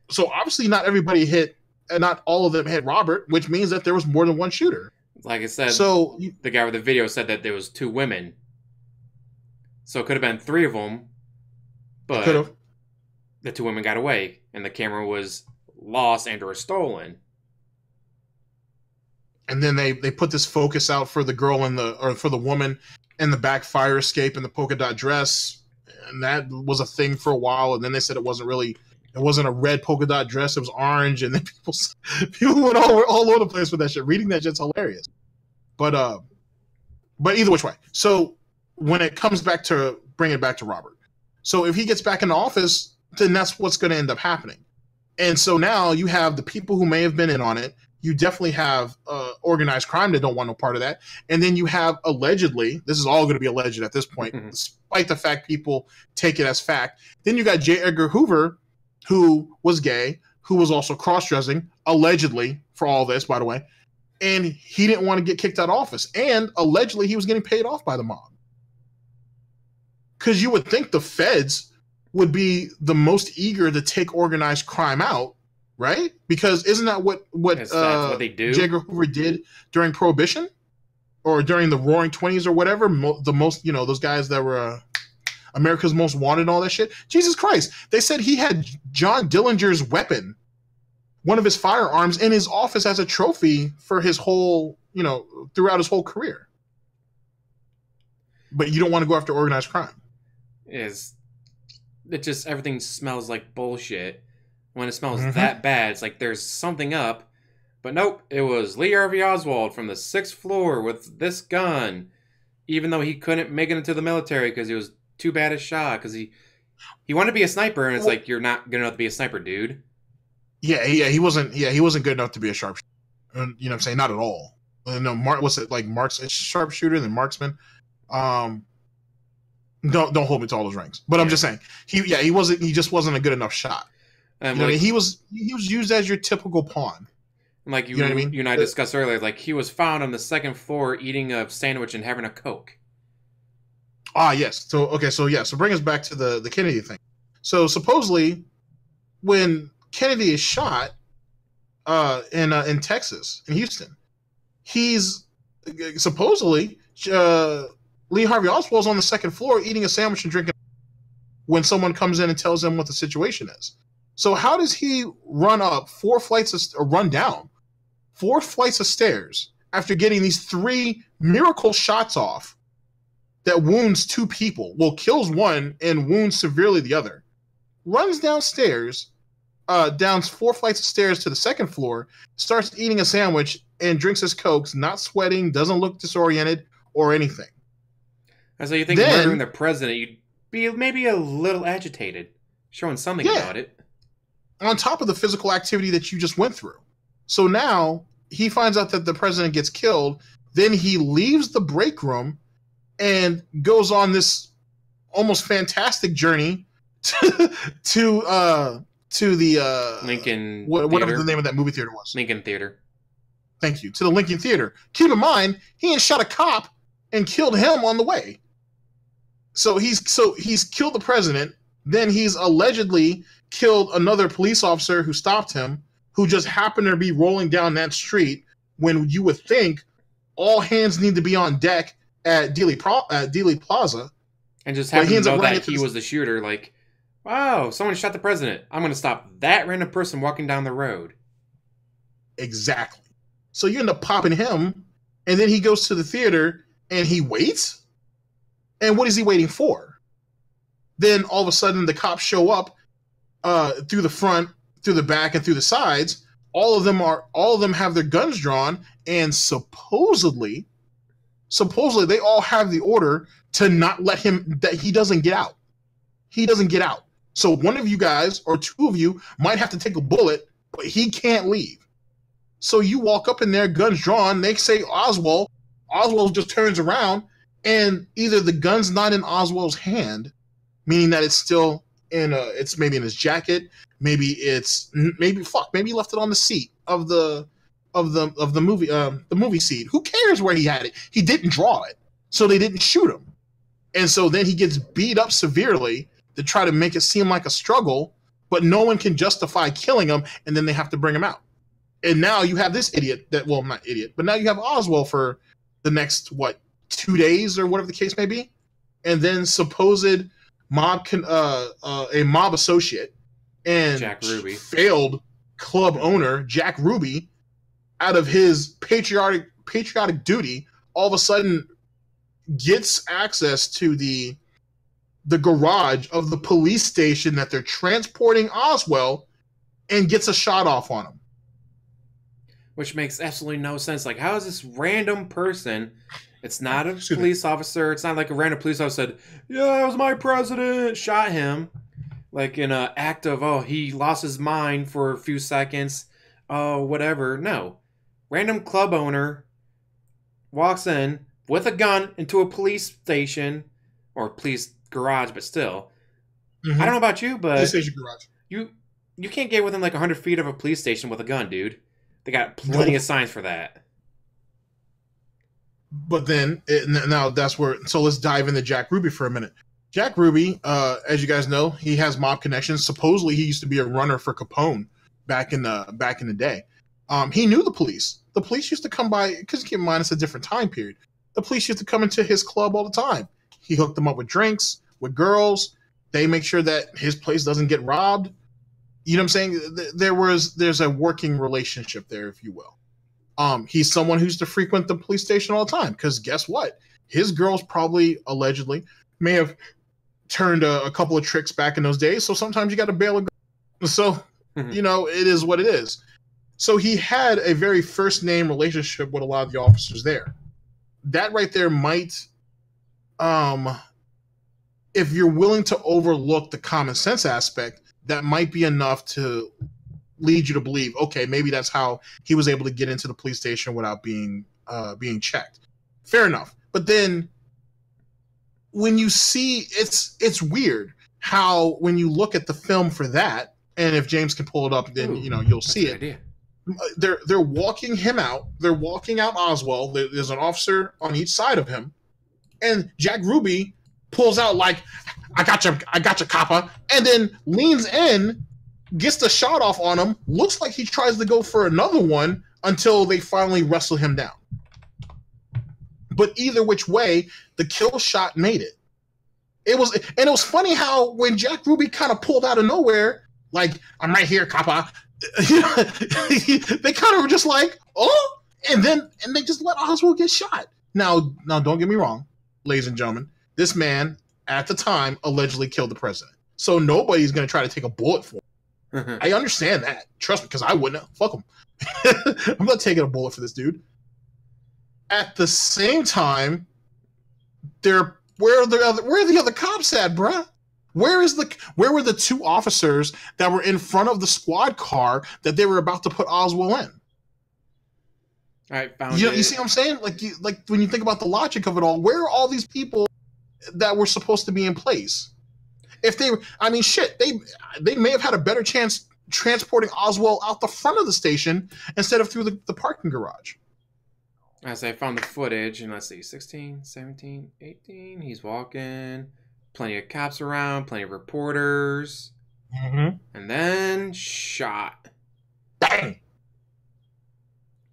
So obviously not everybody hit not all of them hit Robert, which means that there was more than one shooter. Like I said, so the guy with the video said that there was 2 women. So it could have been 3 of them, but the 2 women got away, and the camera was lost and or stolen. And then they put this focus out for the girl for the woman in the back fire escape in the polka dot dress, and that was a thing for a while. And then they said it wasn't a red polka dot dress; it was orange. And then people went all over the place with that shit. Reading that shit's hilarious. But either which way. So when it comes back to bring it back to Robert, so if he gets back in the office, then that's what's going to end up happening. And so now you have the people who may have been in on it. You definitely have organized crime that don't want no part of that. And then you have allegedly, this is all going to be alleged at this point, despite the fact people take it as fact. Then you got J. Edgar Hoover, who was gay, who was also cross-dressing, allegedly, for all this, by the way. And he didn't want to get kicked out of office. And allegedly he was getting paid off by the mob. Because you would think the feds would be the most eager to take organized crime out, right? Because isn't that what they do? J. Edgar Hoover did during Prohibition, or during the Roaring '20s, or whatever? The most, those guys that were America's Most Wanted and all that shit. Jesus Christ! They said he had John Dillinger's weapon, one of his firearms, in his office as a trophy for his whole, throughout his whole career. But you don't want to go after organized crime. Everything smells like bullshit. When it smells that bad, it's like there's something up. But nope, it was Lee Harvey Oswald from the 6th floor with this gun. Even though he couldn't make it into the military because he was too bad a shot. Because he wanted to be a sniper, and it's like, you're not good enough to be a sniper, dude. He wasn't good enough to be a sharpshooter. You know what I'm saying? Not at all. No, what's it like? Sharpshooter, then marksman. Don't hold me to all those ranks. But I'm just saying, he just wasn't a good enough shot. You know what I mean? He was used as your typical pawn. Like you know what I mean? You and I discussed earlier, like he was found on the 2nd floor eating a sandwich and having a Coke. Yes. So bring us back to the Kennedy thing. So supposedly, when Kennedy is shot in Texas, in Houston, he's supposedly Lee Harvey Oswald's on the 2nd floor eating a sandwich and drinking when someone comes in and tells him what the situation is. So how does he run down 4 flights of stairs after getting these 3 miracle shots off that wounds 2 people? Well, kills one and wounds severely the other. Runs downstairs, down 4 flights of stairs to the 2nd floor, starts eating a sandwich and drinks his Cokes, not sweating, doesn't look disoriented or anything. And so you think murdering the president, you'd be maybe a little agitated, showing something about it. On top of the physical activity that you just went through. So now he finds out that the president gets killed. Then he leaves the break room and goes on this almost fantastic journey to the Lincoln whatever the name of that movie theater was. Lincoln Theater. Thank you. To the Lincoln Theater. Keep in mind, he had shot a cop and killed him on the way. So he's killed the president. Then he's allegedly killed another police officer who stopped him, who just happened to be rolling down that street when you would think all hands need to be on deck at Dealey Plaza. And just happened to know that he was the shooter. Like, wow, someone shot the president. I'm going to stop that random person walking down the road. Exactly. So you end up popping him, and then he goes to the theater, and he waits? And what is he waiting for? Then all of a sudden the cops show up through the front, through the back, and through the sides. All of them have their guns drawn, and supposedly they all have the order to not let him, that he doesn't get out. He doesn't get out. So one of you guys or 2 of you might have to take a bullet, but he can't leave. So you walk up in there, guns drawn. They say Oswald. Oswald just turns around, and either the gun's not in Oswald's hand, meaning that it's still it's maybe in his jacket, maybe he left it on the seat of the movie seat. Who cares where he had it? He didn't draw it, so they didn't shoot him. And so then he gets beat up severely to try to make it seem like a struggle, but no one can justify killing him, and then they have to bring him out. And now you have this idiot that, well, not idiot, but now you have Oswald for the next, what, 2 days or whatever the case may be. And then supposed a mob associate and Jack Ruby. failed club owner, Jack Ruby, out of his patriotic duty, all of a sudden gets access to the garage of the police station that they're transporting Oswald and gets a shot off on him. Which makes absolutely no sense. Like, how is this random person? It's not a police officer. It's not like a random police officer said, "Yeah, it was my president," shot him. Like in an act of, oh, he lost his mind for a few seconds. Oh, whatever. No. Random club owner walks in with a gun into a police station or police garage, but still. Mm-hmm. I don't know about you, but police station garage. You can't get within like 100 feet of a police station with a gun, dude. They got plenty of signs for that. But then, now that's where... So let's dive into Jack Ruby for a minute. Jack Ruby, as you guys know, he has mob connections. Supposedly, he used to be a runner for Capone back in the day. He knew the police. The police used to come by, because keep in mind, it's a different time period. The police used to come into his club all the time. He hooked them up with drinks, with girls. They make sure that his place doesn't get robbed. You know what I'm saying? There's a working relationship there, if you will. He's someone who used to frequent the police station all the time, because guess what? His girls probably, allegedly, may have turned a couple of tricks back in those days, so sometimes you got to bail a girl. So, you know, it is what it is. So he had a very first-name relationship with a lot of the officers there. That right there might, if you're willing to overlook the common sense aspect, that might be enough to lead you to believe, okay, maybe that's how he was able to get into the police station without being checked. Fair enough. But then when you see, it's weird how when you look at the film for that, and if James can pull it up, then you'll see it. Idea. They're walking him out. They're walking out Oswald. There's an officer on each side of him, and Jack Ruby pulls out like, I got you, copper, and then leans in, gets the shot off on him. Looks like he tries to go for another one until they finally wrestle him down. But either which way, the kill shot made it. It was funny how when Jack Ruby kind of pulled out of nowhere, like, I'm right here, copper. They kind of were just like, oh, and they just let Oswald get shot. Now, don't get me wrong, ladies and gentlemen. This man, at the time, allegedly killed the president. So nobody's going to try to take a bullet for him. I understand that. Trust me, because I wouldn't. Fuck him. I'm not taking a bullet for this dude. At the same time, where are the other cops at, bruh? Where were the two officers that were in front of the squad car that they were about to put Oswald in? All right, found it. You see what I'm saying? Like when you think about the logic of it all, where are all these people that were supposed to be in place? If they may have had a better chance transporting Oswald out the front of the station instead of through the parking garage. As I found the footage, and let's see, 16, 17, 18, he's walking, plenty of cops around, plenty of reporters, and then shot. Bang!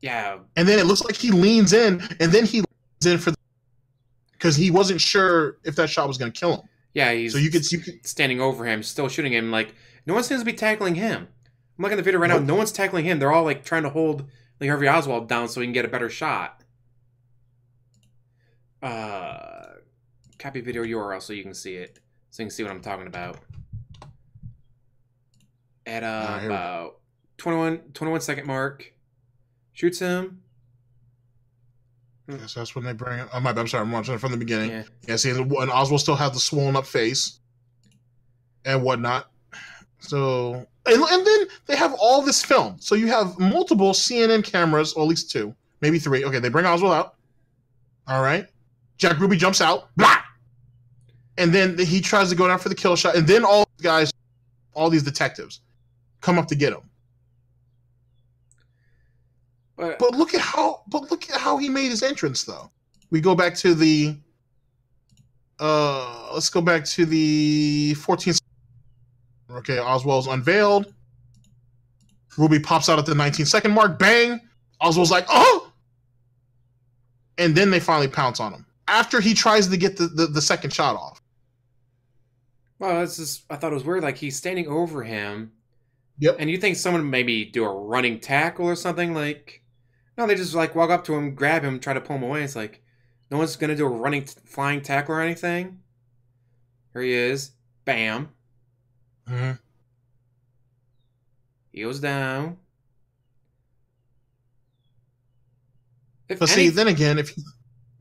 Yeah. And then it looks like he leans in, and then he leans in because he wasn't sure if that shot was going to kill him. Yeah, he's standing over him, still shooting him. Like, no one seems to be tackling him. I'm looking at the video right now. No one's tackling him. They're all like trying to hold Lee Harvey Oswald down so he can get a better shot. Copy video URL so you can see it. So you can see what I'm talking about. At about 21 second mark. Shoots him. Yes, that's when they bring it. I'm sorry, I'm watching it from the beginning. Yeah, see, and Oswald still has the swollen up face and whatnot. So, and then they have all this film. So you have multiple CNN cameras, or at least 2, maybe 3. Okay, they bring Oswald out. All right. Jack Ruby jumps out. Blah! And then he tries to go down for the kill shot. And then all these guys, all these detectives, come up to get him. But look at how he made his entrance, though. We go back to the let's go back to the 14th. Okay, Oswald's unveiled. Ruby pops out at the 19-second mark. Bang! Oswald's like, oh! And then they finally pounce on him. After he tries to get the second shot off. Well, that's just, I thought it was weird. Like, he's standing over him. Yep. And you think someone maybe do a running tackle or something? Like, no, they just, like, walk up to him, grab him, try to pull him away. It's like, no one's going to do a running, flying tackle or anything. Here he is. Bam. Mm-hmm. He goes down. See, then again, if you...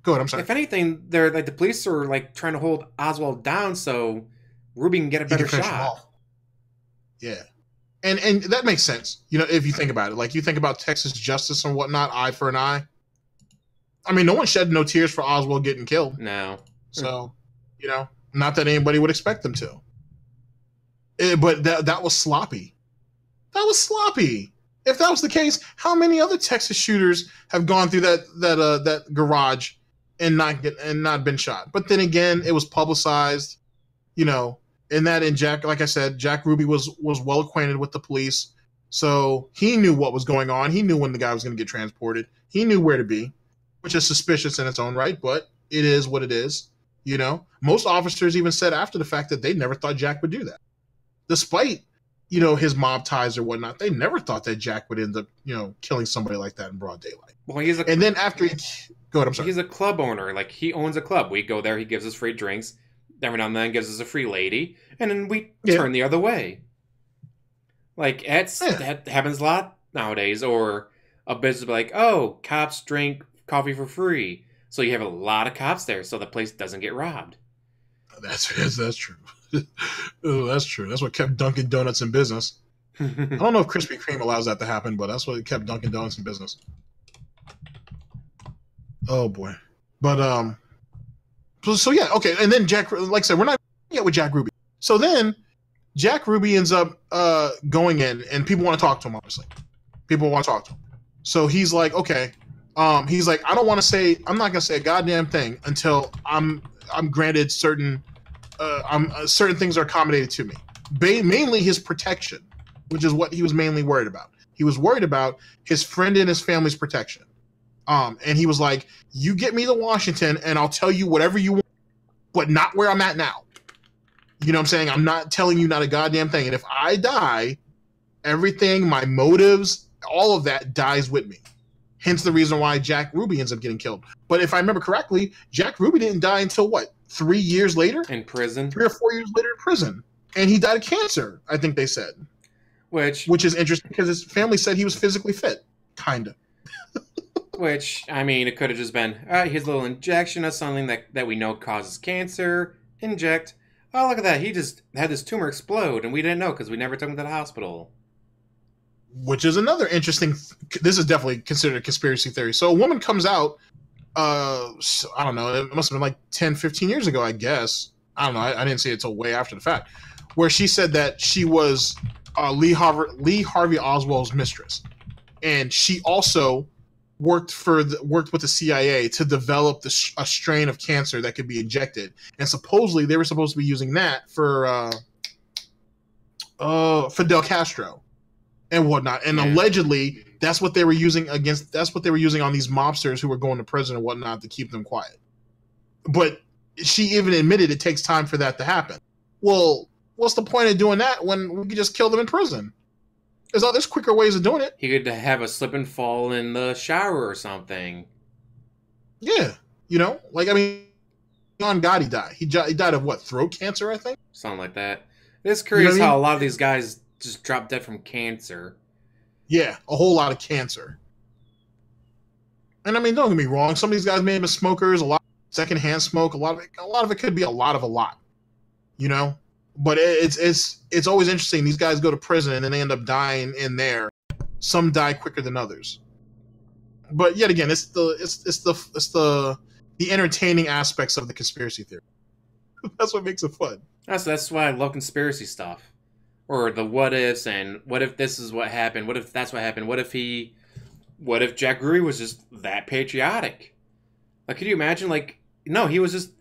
Go ahead, I'm sorry. If anything, they're like the police are like trying to hold Oswald down so Ruby can get a better shot. Yeah. And that makes sense. You know, if you think about it. Like, you think about Texas justice and whatnot, eye for an eye. I mean, no one shed no tears for Oswald getting killed. No. So, you know, not that anybody would expect them to. But that was sloppy. That was sloppy. If that was the case, how many other Texas shooters have gone through that garage and not been shot? But then again, it was publicized, you know. And Jack, like I said, Jack Ruby was well acquainted with the police, so he knew what was going on. He knew when the guy was going to get transported. He knew where to be, which is suspicious in its own right, but it is what it is. You know, most officers even said after the fact that they never thought Jack would do that, despite, you know, his mob ties or whatnot. They never thought that Jack would end up, you know, killing somebody like that in broad daylight. Well, and then after he... Go ahead, I'm sorry. He's a club owner. Like, he owns a club. We go there, he gives us free drinks. Every now and then gives us a free lady. And then we turn the other way. Like, that happens a lot nowadays. Or a business will be like, oh, cops drink coffee for free. So you have a lot of cops there so the place doesn't get robbed. That's true. Oh, that's true. That's what kept Dunkin' Donuts in business. I don't know if Krispy Kreme allows that to happen, but that's what kept Dunkin' Donuts in business. Oh boy. But so yeah, okay. And then Jack, like I said, we're not yet with Jack Ruby. So then Jack Ruby ends up going in, and people want to talk to him. Obviously, people want to talk to him. So he's like, okay. He's like, I'm not gonna say a goddamn thing until I'm granted certain certain things are accommodated to me. Mainly his protection, which is what he was mainly worried about. He was worried about his friend and his family's protection. And he was like, you get me to Washington and I'll tell you whatever you want, but not where I'm at now. You know what I'm saying? I'm not telling you not a goddamn thing. And if I die, everything, my motives, all of that dies with me. Hence the reason why Jack Ruby ends up getting killed. But if I remember correctly, Jack Ruby didn't die until what? 3 years later? In prison. 3 or 4 years later in prison. And he died of cancer, I think they said. Which is interesting because his family said he was physically fit. Kinda. Which, I mean, it could have just been, here's a little injection of something that we know causes cancer. Inject. Oh, look at that. He just had this tumor explode, and we didn't know because we never took him to the hospital. Which is another interesting... This is definitely considered a conspiracy theory. So a woman comes out, I don't know, it must have been like 10, 15 years ago, I guess. I don't know. I didn't see it until way after the fact. Where she said that she was Lee Harvey Oswald's mistress. And she also... worked with the CIA to develop a strain of cancer that could be injected, and supposedly they were supposed to be using that for Fidel Castro and whatnot, and allegedly that's what they were using on these mobsters who were going to prison and whatnot to keep them quiet. But she even admitted it takes time for that to happen. Well, what's the point of doing that when we could just kill them in prison? There's quicker ways of doing it. He could have a slip and fall in the shower or something. Yeah. You know? Like, I mean, John Gotti died. He died of what? Throat cancer, I think? Something like that. It's curious how a lot of these guys just drop dead from cancer. Yeah, a whole lot of cancer. And I mean, don't get me wrong. Some of these guys may have been smokers, a lot of secondhand smoke, a lot of it could be a lot. You know? But it's always interesting. These guys go to prison and then they end up dying in there. Some die quicker than others. But yet again, it's the entertaining aspects of the conspiracy theory. That's what makes it fun. That's why I love conspiracy stuff, or the what ifs, and what if this is what happened? What if that's what happened? What if Jack Ruby was just that patriotic? Like, could you imagine? Like, no, he was just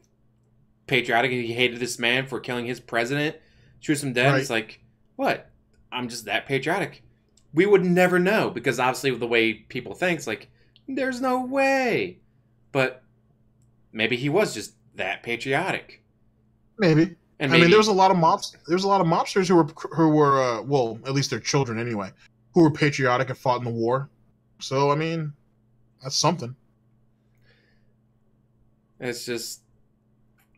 patriotic and he hated this man for killing his president, shoots him dead. Right. It's like, what? I'm just that patriotic. we would never know because obviously the way people think, it's like there's no way. But maybe he was just that patriotic. Maybe. And I mean, maybe there was a lot of mobsters who were well, at least their children anyway, who were patriotic and fought in the war. So I mean, that's something. it's just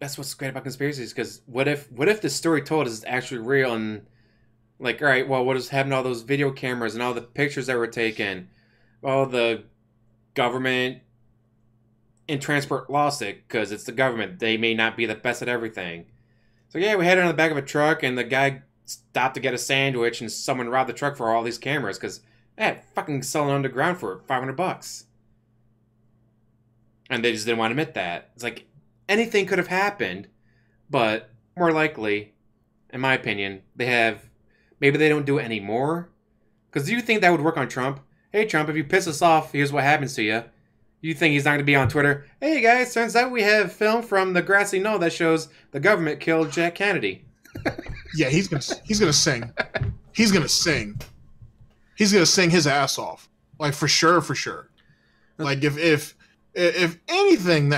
that's what's great about conspiracies. Because what if the story told is actually real and like, all right, well, what is having all those video cameras and all the pictures that were taken, all the government in transport lost it because it's the government. They may not be the best at everything. So yeah, we had it on the back of a truck, and the guy stopped to get a sandwich, and someone robbed the truck for all these cameras because fucking selling underground for $500, and they just didn't want to admit that. It's like anything could have happened, but more likely, in my opinion, maybe they don't do it anymore. Because do you think that would work on Trump? Hey Trump, if you piss us off, here's what happens to you. You think he's not going to be on Twitter? Hey guys, turns out we have film from the grassy knoll that shows the government killed Jack Kennedy. Yeah, he's gonna sing. He's gonna sing. He's gonna sing his ass off. Like for sure. Like if anything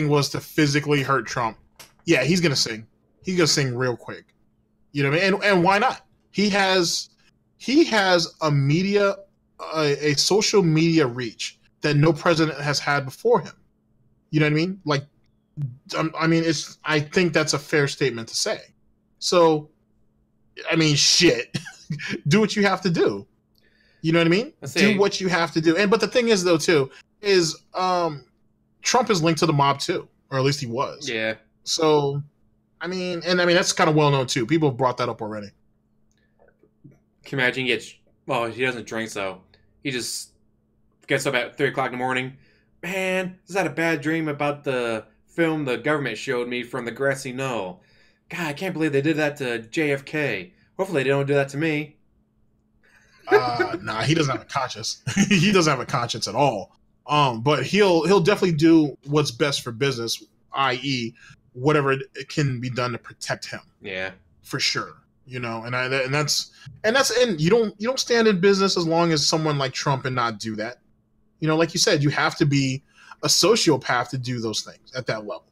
was to physically hurt Trump, yeah, he's gonna sing. He's gonna sing real quick. You know what I mean? And why not? He has a social media reach that no president has had before him. You know what I mean? Like, I mean, I think that's a fair statement to say. So, I mean, shit, do what you have to do. You know what I mean? Do what you have to do. But the thing is, though, too, is Trump is linked to the mob too, or at least he was. Yeah. So, I mean, that's kind of well known too. People have brought that up already. Can you imagine he doesn't drink, so he just gets up at 3 o'clock in the morning. Man, is that a bad dream about the film the government showed me from the grassy knoll? God, I can't believe they did that to JFK. Hopefully they don't do that to me. Nah, he doesn't have a conscience. He doesn't have a conscience at all. But he'll definitely do what's best for business, i.e., whatever it can be done to protect him. Yeah, for sure. You know, and you don't stand in business as long as someone like Trump and not do that. You know, like you said, you have to be a sociopath to do those things at that level.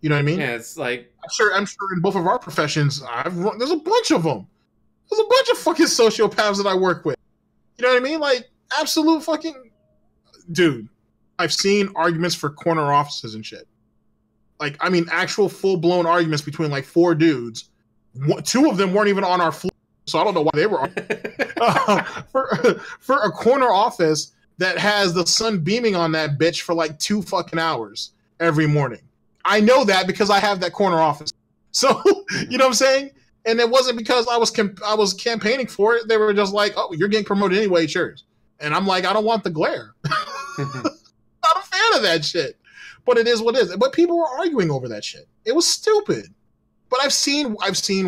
You know what I mean? Yeah, it's like I'm sure in both of our professions, there's a bunch of them. There's a bunch of fucking sociopaths that I work with. You know what I mean? Like absolute fucking dude. I've seen arguments for corner offices and shit. Like, I mean, actual full blown arguments between like 4 dudes. 2 of them weren't even on our floor, so I don't know why they were on. For a corner office that has the sun beaming on that bitch for like 2 fucking hours every morning. I know that because I have that corner office. So, you know what I'm saying? And it wasn't because I was campaigning for it. They were just like, "Oh, you're getting promoted anyway, it's yours." And I'm like, I don't want the glare. Not a fan of that shit. But it is what it is. But people were arguing over that shit. It was stupid. But I've seen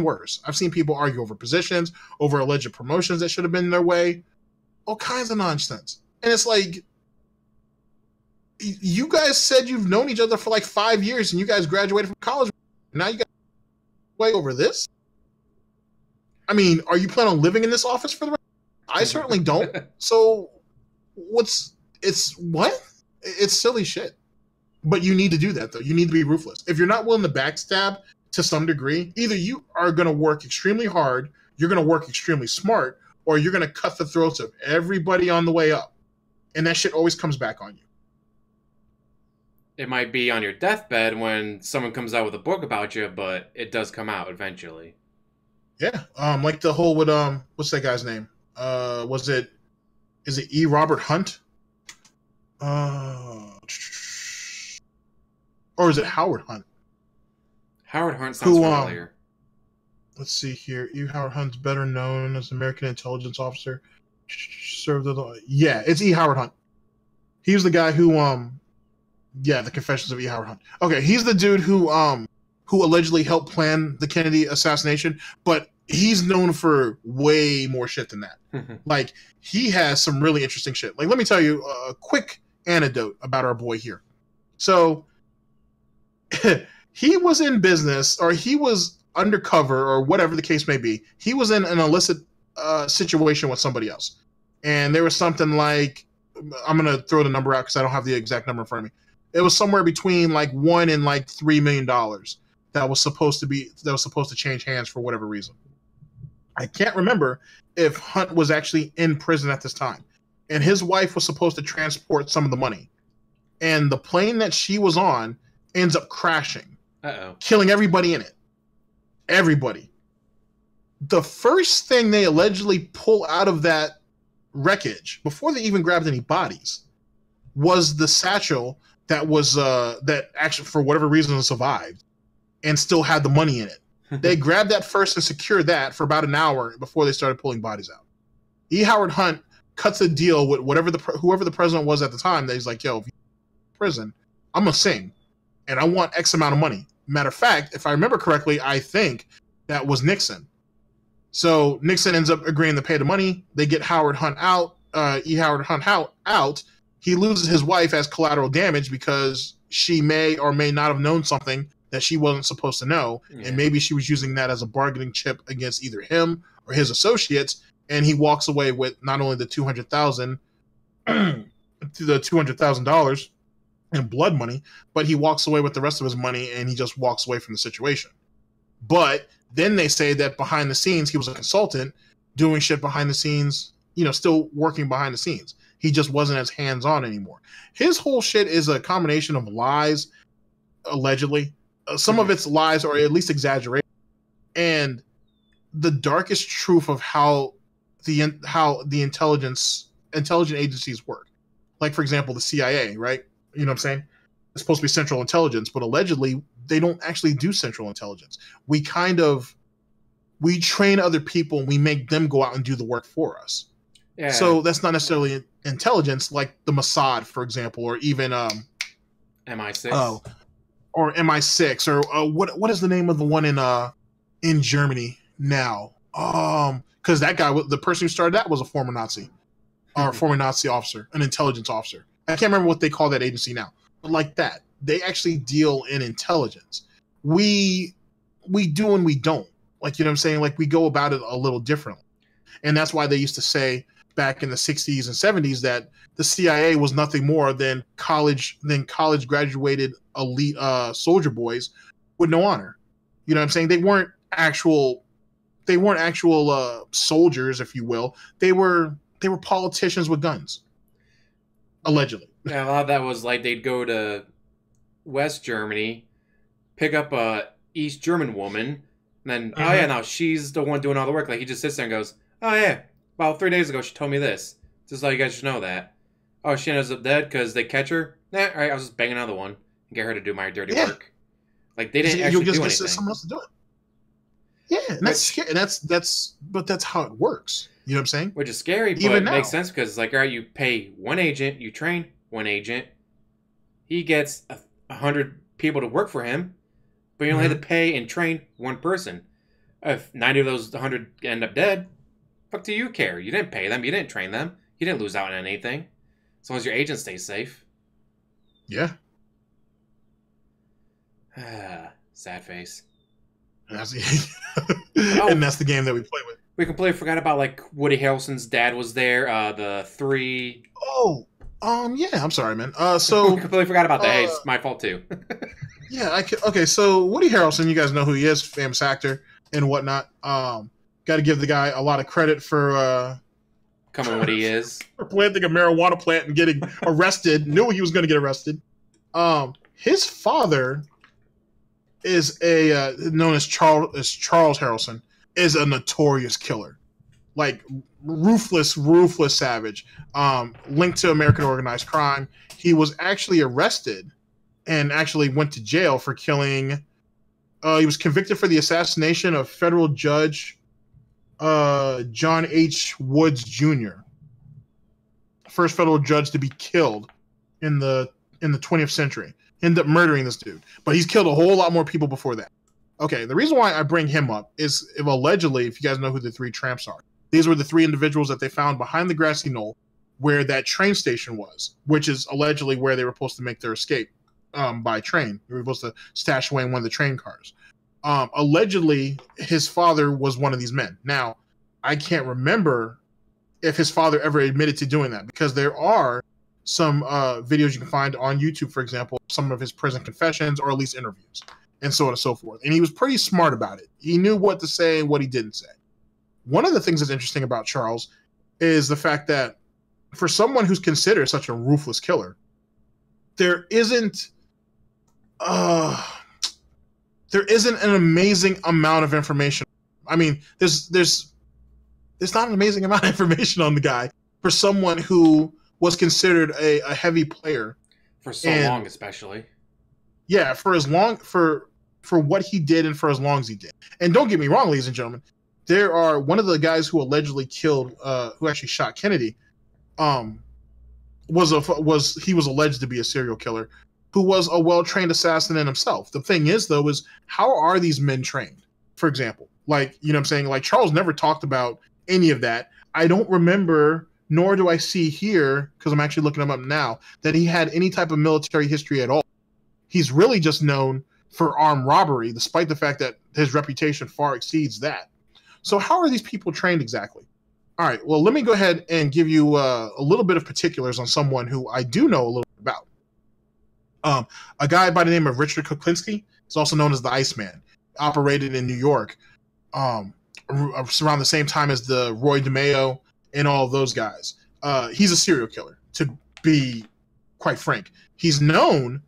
worse. I've seen people argue over positions, over alleged promotions that should have been their way, all kinds of nonsense. And it's like, you guys said you've known each other for like 5 years, and you guys graduated from college. Now you got way over this. I mean, are you planning on living in this office for the rest? I certainly don't. So, it's silly shit. But you need to do that though. You need to be ruthless. If you're not willing to backstab to some degree, either you are going to work extremely hard, you're going to work extremely smart, or you're going to cut the throats of everybody on the way up. And that shit always comes back on you. It might be on your deathbed when someone comes out with a book about you, but it does come out eventually. Yeah. Like the whole with what's that guy's name? Is it E. Robert Hunt? Or is it Howard Hunt? Howard Hunt sounds familiar. Let's see here. E. Howard Hunt's better known as American intelligence officer. Served yeah, it's E. Howard Hunt. He was the guy who the Confessions of E. Howard Hunt. Okay, he's the dude who allegedly helped plan the Kennedy assassination, but he's known for way more shit than that. Like, he has some really interesting shit. Like, let me tell you a quick anecdote about our boy here. So, he was in business, or he was undercover, or whatever the case may be. He was in an illicit situation with somebody else. And there was something like, I'm gonna throw the number out because I don't have the exact number in front of me. It was somewhere between like $1 and like $3 million that was supposed to change hands for whatever reason. I can't remember if Hunt was actually in prison at this time, and his wife was supposed to transport some of the money, and the plane that she was on ends up crashing, killing everybody in it. Everybody. The first thing they allegedly pull out of that wreckage, before they even grabbed any bodies, was the satchel that was that actually, for whatever reason, survived and still had the money in it. They grabbed that first and secured that for about an hour before they started pulling bodies out. E. Howard Hunt cuts a deal with whoever the president was at the time. That he's like, yo, if you're in prison, I'm gonna sing, and I want X amount of money. Matter of fact, if I remember correctly, I think that was Nixon. So Nixon ends up agreeing to pay the money. They get Howard Hunt out. E. Howard Hunt out. He loses his wife as collateral damage because she may or may not have known something that she wasn't supposed to know, and maybe she was using that as a bargaining chip against either him or his associates. And he walks away with not only the $200,000 in blood money, but he walks away with the rest of his money, and he just walks away from the situation. But then they say that behind the scenes, he was a consultant doing shit behind the scenes, still working behind the scenes. He just wasn't as hands-on anymore. His whole shit is a combination of lies, allegedly. Some of it's lies or at least exaggeration, and the darkest truth of how the intelligent agencies work. Like, for example, the CIA, right? You know what I'm saying? It's supposed to be Central Intelligence, but allegedly they don't actually do Central Intelligence. We train other people and we make them go out and do the work for us. Yeah. So that's not necessarily intelligence, like the Mossad, for example, or even MI6. Or MI6, or what is the name of the one in Germany now? Because that guy, the person who started that, was a former Nazi, or a former Nazi officer, an intelligence officer. I can't remember what they call that agency now, but like that, they actually deal in intelligence. We do and we don't. Like, you know what I'm saying? Like, we go about it a little differently, and that's why they used to say back in the 60s and 70s that the CIA was nothing more than college graduated elite soldier boys with no honor. You know what I'm saying? They weren't actual soldiers, if you will. They were politicians with guns, allegedly. Yeah, a lot of that was like they'd go to West Germany, pick up a East German woman, and then now she's the one doing all the work. Like, he just sits there and goes, oh yeah, about 3 days ago she told me this. Just like, you guys should know that. Oh, she ends up dead because they catch her? Nah, all right, I'll just bang another one and get her to do my dirty work. Like, they didn't actually do anything. Someone else to do it. Yeah, and that's scary. But that's how it works. You know what I'm saying? Which is scary, but it makes sense because, like, all right, you pay one agent, you train one agent, he gets 100 people to work for him, but you only have to pay and train one person. If 90 of those 100 end up dead, fuck do you care? You didn't pay them, you didn't train them, you didn't lose out on anything. As long as your agent stays safe. Yeah. Sad face. And that's the game that we play with. We completely forgot about, like, Woody Harrelson's dad was there. The three. Oh, yeah. I'm sorry, man. So we completely forgot about that. Hey, it's my fault too. Yeah. Okay. So Woody Harrelson, you guys know who he is, famous actor and whatnot. Got to give the guy a lot of credit for coming what he is. For planting a marijuana plant and getting arrested. Knew he was going to get arrested. His father is known as Charles Harrelson, is a notorious killer, like ruthless savage. Linked to American organized crime. He was actually arrested and actually went to jail for killing. He was convicted for the assassination of federal judge John H. Woods Jr., first federal judge to be killed in the 20th century. Ended up murdering this dude, but he's killed a whole lot more people before that. Okay, the reason why I bring him up is allegedly, if you guys know who the three tramps are, these were the three individuals that they found behind the grassy knoll where that train station was, which is allegedly where they were supposed to make their escape by train. They were supposed to stash away in one of the train cars. Allegedly, his father was one of these men. Now, I can't remember if his father ever admitted to doing that, because there are some videos you can find on YouTube, for example, some of his prison confessions or at least interviews and so on and so forth. And he was pretty smart about it. He knew what to say and what he didn't say. One of the things that's interesting about Charles is the fact that for someone who's considered such a ruthless killer, there isn't an amazing amount of information. I mean, there's not an amazing amount of information on the guy for someone who was considered a heavy player for so long, especially. Yeah, for what he did and for as long as he did. And don't get me wrong, ladies and gentlemen, there are one of the guys who allegedly killed, who actually shot Kennedy, was alleged to be a serial killer who was a well-trained assassin in himself. The thing is, though, is how are these men trained? For example, like, you know what I'm saying? Like, Charles never talked about any of that. I don't remember, nor do I see here, because I'm actually looking him up now, that he had any type of military history at all. He's really just known for armed robbery, despite the fact that his reputation far exceeds that. So how are these people trained exactly? All right, well, let me go ahead and give you a little bit of particulars on someone who I do know a little bit about. A guy by the name of Richard Kuklinski is also known as the Iceman, operated in New York around the same time as the Roy DeMeo and all of those guys. He's a serial killer, to be quite frank. He's known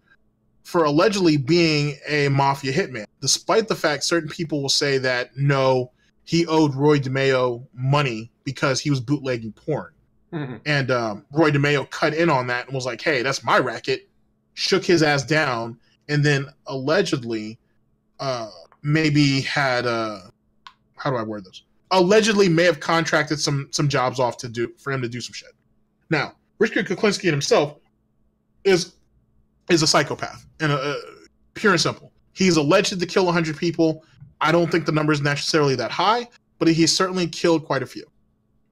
for allegedly being a mafia hitman, despite the fact certain people will say that, no, he owed Roy DeMeo money because he was bootlegging porn. Mm-hmm. And Roy DeMeo cut in on that and was like, hey, that's my racket, shook his ass down, and then allegedly maybe had, how do I word this? Allegedly may have contracted some jobs off for him to do some shit. Now, Richard Kuklinski himself is a psychopath, and pure and simple. He's alleged to kill 100 people. I don't think the number is necessarily that high, but he's certainly killed quite a few.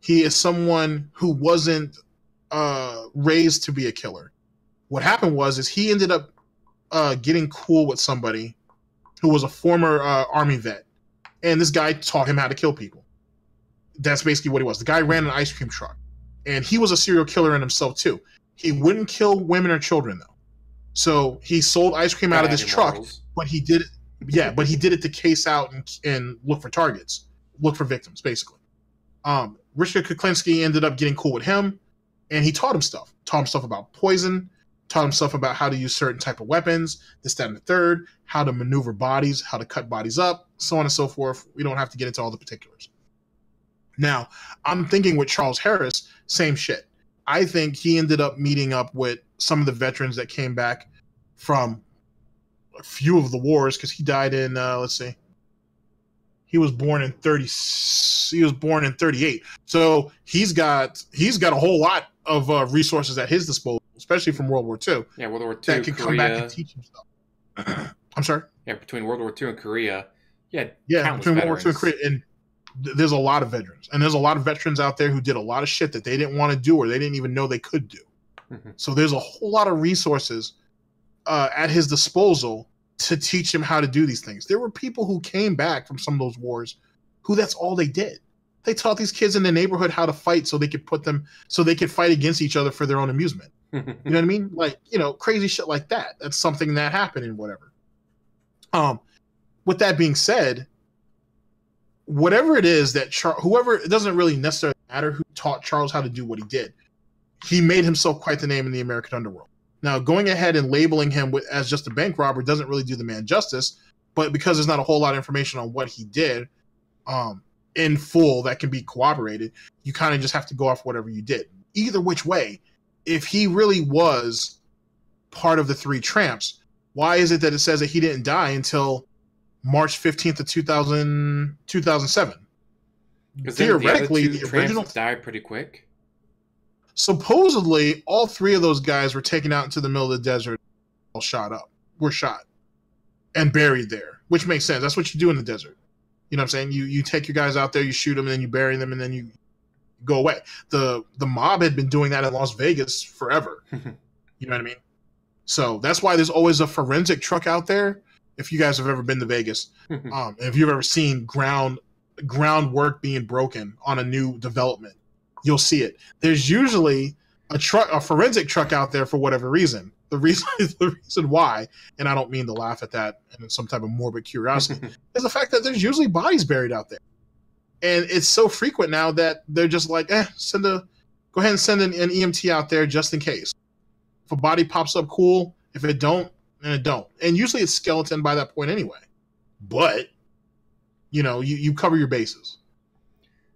He is someone who wasn't raised to be a killer. What happened is he ended up getting cool with somebody who was a former Army vet, and this guy taught him how to kill people. That's basically what he was. The guy ran an ice cream truck, and he was a serial killer in himself too. He wouldn't kill women or children though. So he sold ice cream out of this truck, but he did it. Yeah, but he did it to case out and look for targets, look for victims, basically. Richard Kuklinski ended up getting cool with him, and he taught him stuff. Taught him stuff about poison, taught him stuff about how to use certain type of weapons, this, that, and the third, how to maneuver bodies, how to cut bodies up, so on and so forth. We don't have to get into all the particulars. Now, I'm thinking with Charles Harris, same shit. I think he ended up meeting up with some of the veterans that came back from a few of the wars, because he died in let's see, he was born in 38, so he's got a whole lot of resources at his disposal, especially from World War II. Yeah, World War II, that can come back and teach him stuff. I'm sorry. Yeah, between World War II and Korea. Yeah, between World War II and Korea, and there's a lot of veterans, and there's a lot of veterans out there who did a lot of shit that they didn't want to do or they didn't even know they could do. Mm-hmm. So there's a whole lot of resources at his disposal to teach him how to do these things. There were people who came back from some of those wars who that's all they did. They taught these kids in the neighborhood how to fight so they could fight against each other for their own amusement. You know what I mean? Like, crazy shit like that. That's something that happened and whatever. With that being said, whatever it is that whoever, it doesn't really necessarily matter who taught Charles how to do what he did. He made himself quite the name in the American underworld. Now, going ahead and labeling him as just a bank robber doesn't really do the man justice, but because there's not a whole lot of information on what he did in full that can be corroborated, you kind of just have to go off whatever you did. Either which way, if he really was part of the three Tramps, why is it that it says that he didn't die until March 15th of 2007? Theoretically, the original died pretty quick. Supposedly, all three of those guys were taken out into the middle of the desert, all were shot, and buried there, which makes sense. That's what you do in the desert. You know what I'm saying? You take your guys out there, you shoot them, and then you bury them, and then you go away. The mob had been doing that in Las Vegas forever. You know what I mean? So that's why there's always a forensic truck out there. If you guys have ever been to Vegas, if you've ever seen ground groundwork being broken on a new development, you'll see it. There's usually a forensic truck out there for whatever reason. The reason why, and I don't mean to laugh at that and some type of morbid curiosity, is the fact that there's usually bodies buried out there. And it's so frequent now that they're just like, go ahead and send an EMT out there just in case. If a body pops up, cool. If it don't, then it don't. And usually it's skeleton by that point anyway. But, you cover your bases.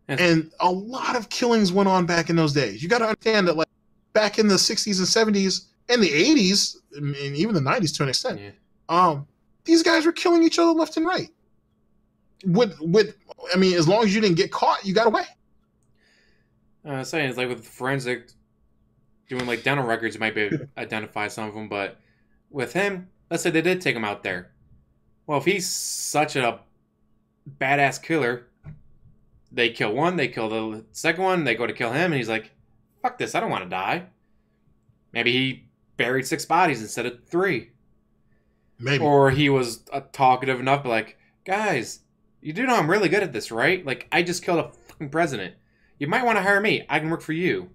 And a lot of killings went on back in those days. You got to understand that, like, back in the 60s and 70s and the 80s, and even the 90s to an extent, these guys were killing each other left and right. As long as you didn't get caught, you got away. I was saying, it's like with forensic, doing like dental records, you might be able to identify some of them, but with him, let's say they did take him out there. Well, if he's such a badass killer, they kill one, they kill the second one, they go to kill him, and he's like, fuck this, I don't want to die. Maybe he buried 6 bodies instead of 3. Maybe. Or he was talkative enough, but like, guys, you do know I'm really good at this, right? Like, I just killed a fucking president. You might want to hire me. I can work for you.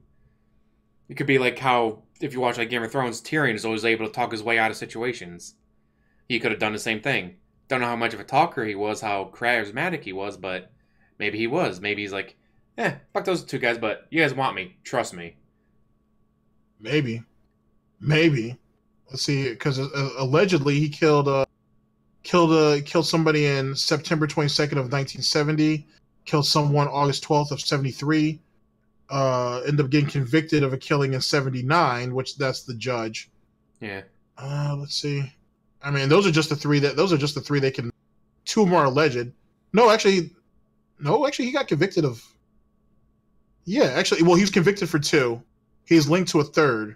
It could be like how, if you watch like Game of Thrones, Tyrion is always able to talk his way out of situations. He could have done the same thing. Don't know how much of a talker he was, how charismatic he was, but maybe he was. Maybe he's like, fuck those 2 guys, but you guys want me. Trust me. Maybe. Let's see, because allegedly he killed somebody in September 22nd of 1970, killed someone August 12th of 73, ended up getting convicted of a killing in 79, which that's the judge. Yeah. Let's see. Those are just the 3 they can. 2 more alleged. No, actually, he got convicted of. Yeah, actually, well, he was convicted for 2. He's linked to a 3rd.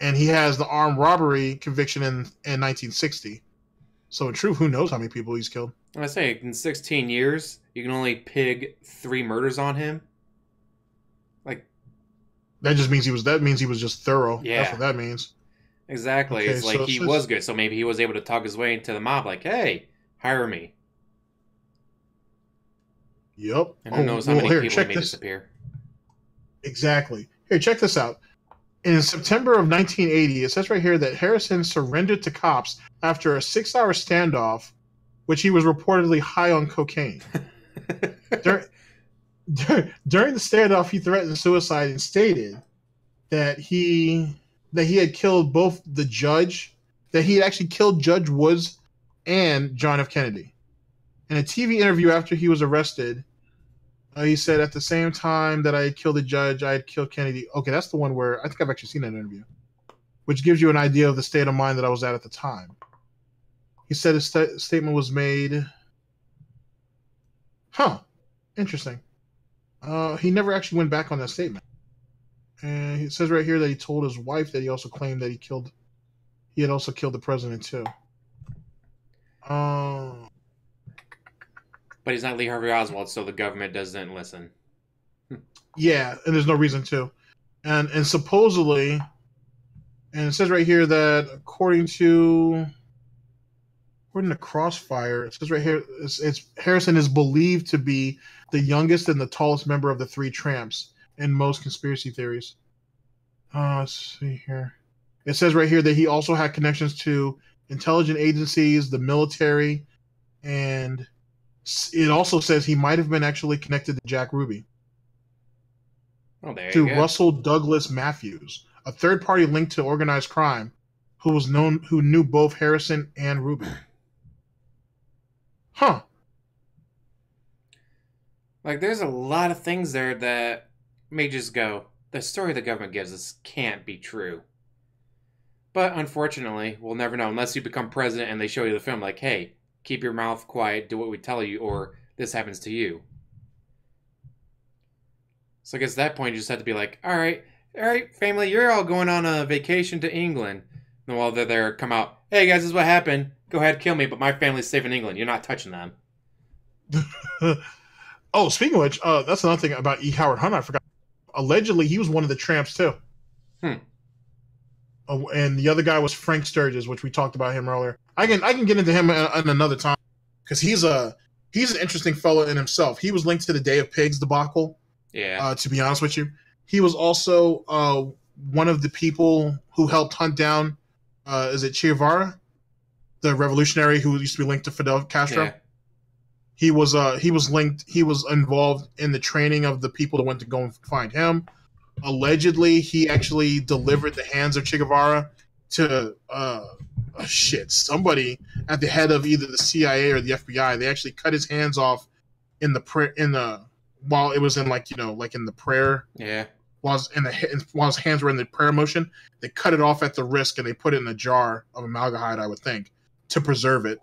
And he has the armed robbery conviction in 1960. So in truth, who knows how many people he's killed? I say, in 16 years, you can only pig 3 murders on him. Like, that means he was just thorough. Yeah. That's what that means. Exactly. Okay, it's like he was good, so maybe he was able to talk his way into the mob, like, hey, hire me. Yep. And who knows how many people he made disappear. Exactly. Here, check this out. In September of 1980, it says right here that Harrison surrendered to cops after a 6-hour standoff, which he was reportedly high on cocaine. During the standoff, he threatened suicide and stated that he had killed both the judge, that he had actually killed Judge Woods and John F. Kennedy. In a TV interview after he was arrested, he said, at the same time that I had killed the judge, I had killed Kennedy. Okay, that's the one where I think I've actually seen that interview, which gives you an idea of the state of mind that I was at the time. He said his statement was made. Interesting. He never actually went back on that statement. And it says right here that he told his wife that he also claimed that he had also killed the president too. But he's not Lee Harvey Oswald, so the government doesn't listen. Yeah, and there's no reason to. And supposedly, and it says right here that according to Crossfire, it says right here, it's Harrison is believed to be the youngest and the tallest member of the 3 Tramps in most conspiracy theories. Let's see here. It says right here that he also had connections to intelligence agencies, the military, and it also says he might have been actually connected to Jack Ruby. Oh, there to you go. Russell Douglas Matthews, a third party linked to organized crime, who knew both Harrison and Ruby. Like, there's a lot of things there that may just go, the story the government gives us can't be true. But unfortunately, we'll never know unless you become president and they show you the film like, hey, keep your mouth quiet, do what we tell you, or this happens to you. So I guess at that point you just have to be like, all right, family, you're all going on a vacation to England. And while they're there, come out, hey guys, this is what happened. Go ahead, kill me, but my family's safe in England. You're not touching them. Oh, speaking of which, that's another thing about E. Howard Hunt I forgot. Allegedly, he was one of the Tramps too. And the other guy was Frank Sturgis, which we talked about him earlier. I can get into him in another time because he's a He's an interesting fellow in himself. He was linked to the Day of Pigs debacle. Yeah. To be honest with you, he was also one of the people who helped hunt down. Is it Che Guevara, the revolutionary who used to be linked to Fidel Castro? Yeah. He was linked. He was involved in the training of the people that went to go and find him. Allegedly, he actually delivered the hands of Che Guevara to somebody at the head of either the CIA or the FBI. They actually cut his hands off while it was in like in the prayer. Yeah. While his hands were in the prayer motion, they cut it off at the wrist and they put it in a jar of amalgahide, I would think, to preserve it.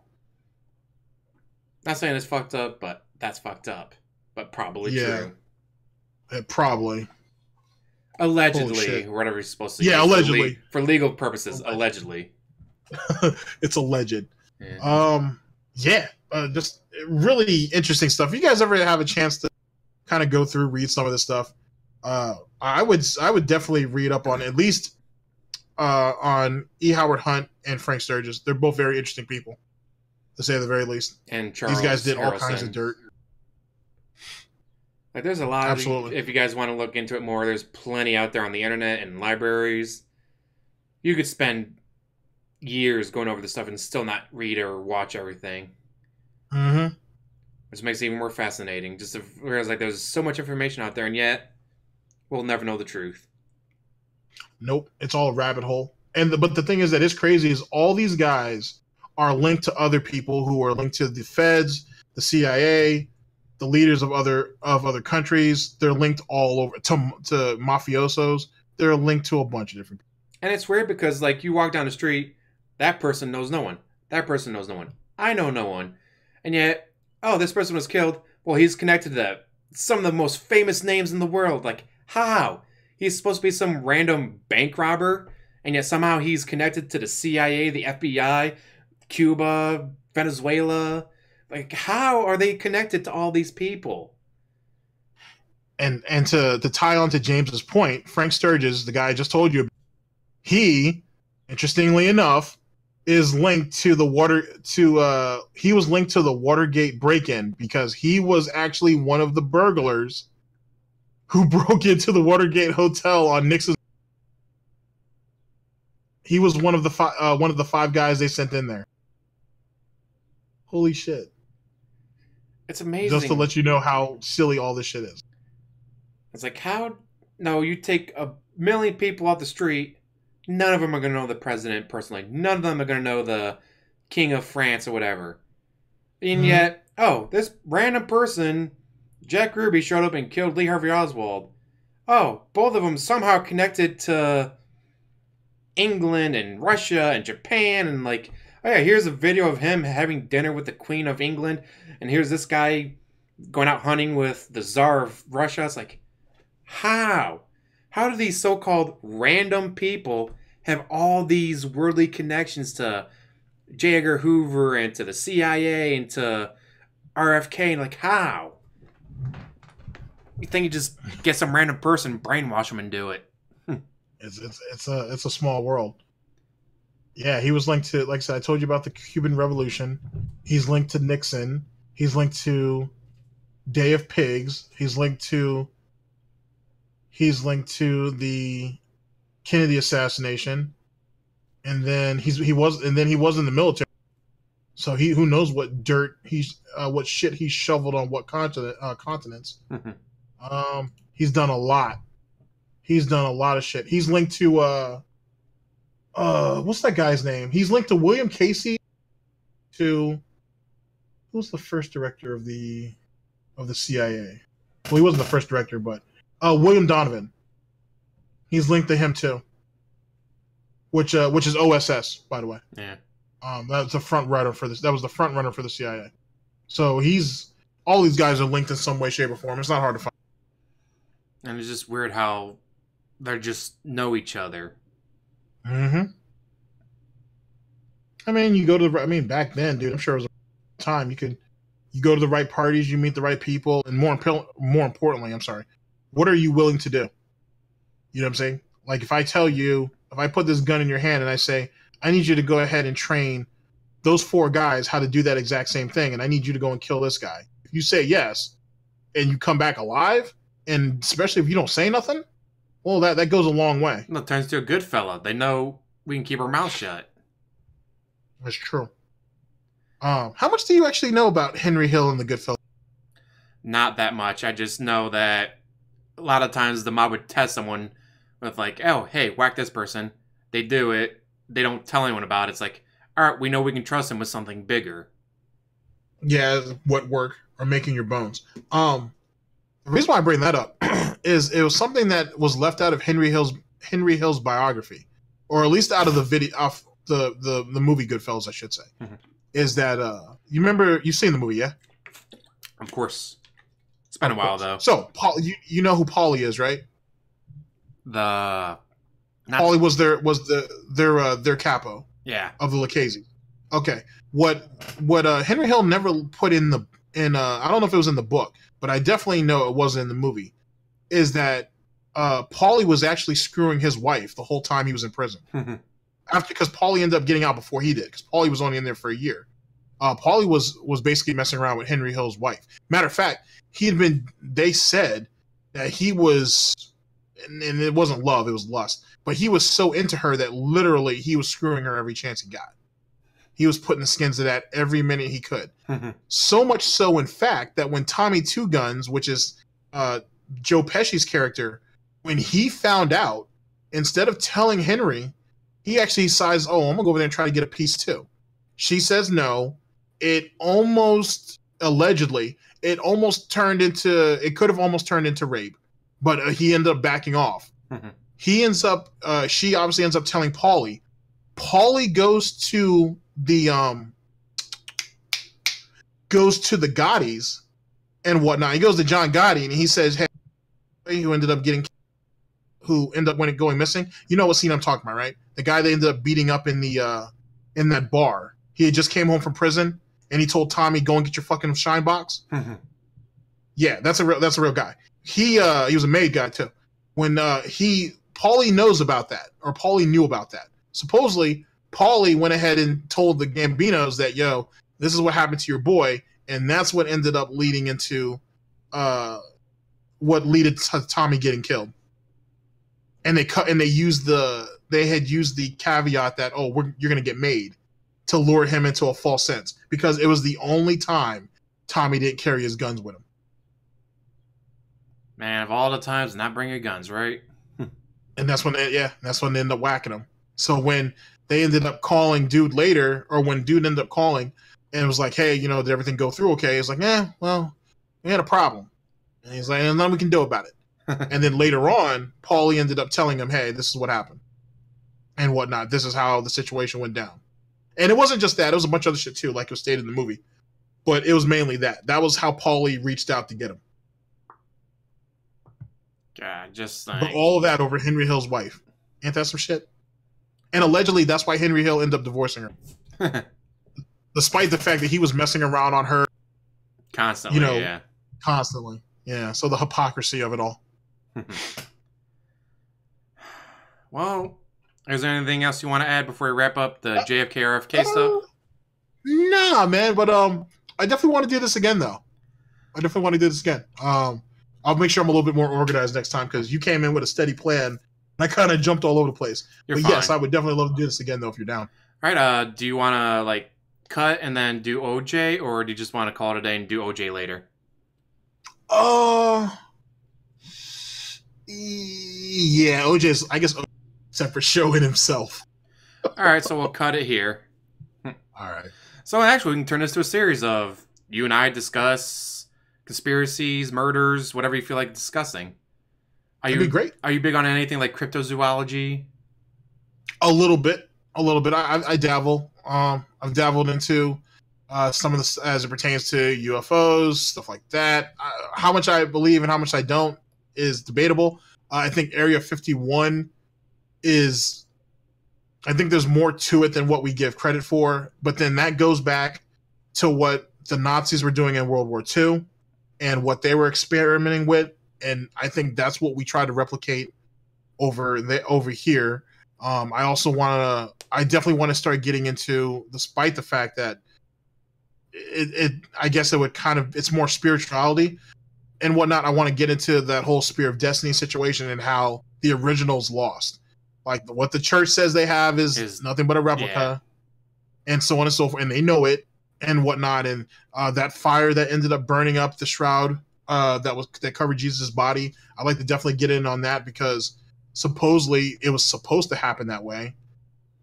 Not saying it's fucked up, but that's fucked up. But probably true. Probably. Allegedly, or whatever you're supposed to use. Yeah, allegedly. For legal purposes, allegedly. It's alleged. Yeah. Just really interesting stuff. If you guys ever have a chance to kind of go through, read some of this stuff, I would definitely read up on at least on E. Howard Hunt and Frank Sturgis. They're both very interesting people, to say the very least. And Charles These guys did all Harrelson. kinds of dirt. Like, there's a lot. Absolutely. If you guys want to look into it more, there's plenty out there on the internet and libraries. You could spend years going over this stuff and still not read or watch everything. Mm-hmm. Which makes it even more fascinating. Just to realize like there's so much information out there, and yet we'll never know the truth. Nope, it's all a rabbit hole. But the thing is that is crazy is all these guys are linked to other people who are linked to the feds, the CIA, the leaders of other countries. They're linked all over to mafiosos. They're linked to a bunch of different people. And it's weird because like you walk down the street, that person knows no one. That person knows no one. I know no one. And yet, oh, this person was killed. Well, he's connected to some of the most famous names in the world. Like, how? He's supposed to be some random bank robber, and yet somehow he's connected to the CIA, the FBI, Cuba, Venezuela. Like, how are they connected to all these people? And to tie on to James's point, Frank Sturgis, the guy I just told you, he, interestingly enough, is linked to he was linked to the Watergate break-in because he was actually one of the burglars who broke into the Watergate hotel on Nixon. He was one of the five guys they sent in there. Holy shit. It's amazing. Just to let you know how silly all this shit is. It's like, how? No, you take 1 million people off the street, none of them are going to know the president personally. None of them are going to know the king of France or whatever. And yet, oh, this random person, Jack Ruby, showed up and killed Lee Harvey Oswald. Oh, both of them somehow connected to England and Russia and Japan. And like, oh yeah, here's a video of him having dinner with the Queen of England. And here's this guy going out hunting with the Tsar of Russia. It's like, how? How do these so-called random people have all these worldly connections to J. Edgar Hoover and to the CIA and to RFK? And like, how? You think you just get some random person, brainwash them, and do it? It's a small world. Yeah, he was linked to, like I said, I told you about the Cuban Revolution. He's linked to Nixon. He's linked to Day of Pigs. He's linked to the Kennedy assassination, and then he was in the military. So who knows what what shit he's shoveled on what continents. He's done a lot. He's done a lot of shit. He's linked to what's that guy's name? He's linked to William Casey. Who was the first director of the CIA? Well, he wasn't the first director, but William Donovan. He's linked to him too. Which is OSS, by the way. Yeah. That's the front runner for this. That was the front runner for the CIA. So all these guys are linked in some way, shape, or form. It's not hard to find. And it's just weird how they just know each other. Mm-hmm. I mean, you go to back then, dude, I'm sure it was a time you go to the right parties, you meet the right people, and more importantly, what are you willing to do? You know what I'm saying? Like if I put this gun in your hand and I say, I need you to go ahead and train those 4 guys how to do that exact same thing, and I need you to go and kill this guy. If you say yes, and you come back alive, and especially if you don't say nothing, well, that goes a long way. Well, it turns to a good fella. They know we can keep our mouth shut. That's true. How much do you actually know about Henry Hill and the Goodfellas? Not that much. I just know that a lot of times the mob would test someone with like, oh, hey, whack this person. They do it. They don't tell anyone about it. It's like, all right, we know we can trust him with something bigger. Yeah, what work or making your bones. The reason why I bring that up is it was something that was left out of Henry Hill's biography, or at least out of the video of the movie Goodfellas, I should say. Mm-hmm. Is that you remember? You've seen the movie, yeah? Of course. It's been a while though. So, Paul, you know who Paulie is, right? Paulie was their capo. Yeah. Of the Lucchese. Okay. What Henry Hill never put in I don't know if it was in the book, but I definitely know it wasn't in the movie, is that Paulie was actually screwing his wife the whole time he was in prison. Because Paulie ended up getting out before he did, because Paulie was only in there for a year. Paulie was basically messing around with Henry Hill's wife. Matter of fact, they said that he was, and it wasn't love, it was lust, but he was so into her that literally he was screwing her every chance he got. He was putting the skins of that every minute he could. So much so, in fact, that when Tommy Two Guns, which is Joe Pesci's character, when he found out, instead of telling Henry, he actually decides, oh, I'm going to go over there and try to get a piece too. She says no. It could have almost turned into rape, but he ended up backing off. She obviously ends up telling Paulie. Paulie goes to the Gottis and whatnot. He goes to John Gotti and he says, hey, who ended up going missing. You know what scene I'm talking about, right? The guy they ended up beating up in that bar. He had just came home from prison and he told Tommy, go and get your fucking shine box. Yeah, that's a real guy. He was a made guy too. When Paulie knows about that, or Paulie knew about that. Supposedly, Paulie went ahead and told the Gambinos that, yo, this is what happened to your boy, and that's what ended up leading into what led to Tommy getting killed. And they had used the caveat that, oh, you're going to get made, to lure him into a false sense, because it was the only time Tommy didn't carry his guns with him. Man, of all the times, not bring your guns, right? And that's when they ended up whacking him. So when they ended up calling Dude later, or when Dude ended up calling and was like, hey, did everything go through okay? He's like, well, we had a problem. And he's like, and nothing we can do about it. And then later on, Paulie ended up telling him, hey, this is what happened and whatnot. This is how the situation went down. And it wasn't just that. It was a bunch of other shit too, like it was stated in the movie. But it was mainly that. That was how Paulie reached out to get him. God, just But all of that over Henry Hill's wife. Ain't that some shit? And allegedly, that's why Henry Hill ended up divorcing her. Despite the fact that he was messing around on her. Constantly, yeah. Constantly. Yeah, so the hypocrisy of it all. Well, is there anything else you want to add before we wrap up the JFK RFK stuff? Nah, man, but I definitely want to do this again, though. I'll make sure I'm a little bit more organized next time, because you came in with a steady plan, and I kind of jumped all over the place. But fine. Yes, I would definitely love to do this again, though, if you're down. All right, do you want to, cut and then do OJ, or do you just want to call it a day and do OJ later? Yeah, OJ's, I guess, except for showing himself. All right, so we'll cut it here. All right. So actually, we can turn this to a series of you and I discuss conspiracies, murders, whatever you feel like discussing. That'd be great. Are you big on anything like cryptozoology? A little bit. I dabble. I've dabbled into some of this as it pertains to UFOs, stuff like that. How much I believe and how much I don't is debatable. I think Area 51 is... I think there's more to it than what we give credit for. But then that goes back to what the Nazis were doing in World War II and what they were experimenting with. And I think that's what we try to replicate over here. I I definitely want to start getting into, despite the fact that I guess it would kind of, it's more spirituality and whatnot. I want to get into that whole Spear of Destiny situation and how the original's lost. Like what the church says they have is nothing but a replica, and so on and so forth, and they know it and whatnot. And that fire that ended up burning up the shroud that covered Jesus' body, I'd like to definitely get in on that, because supposedly it was supposed to happen that way,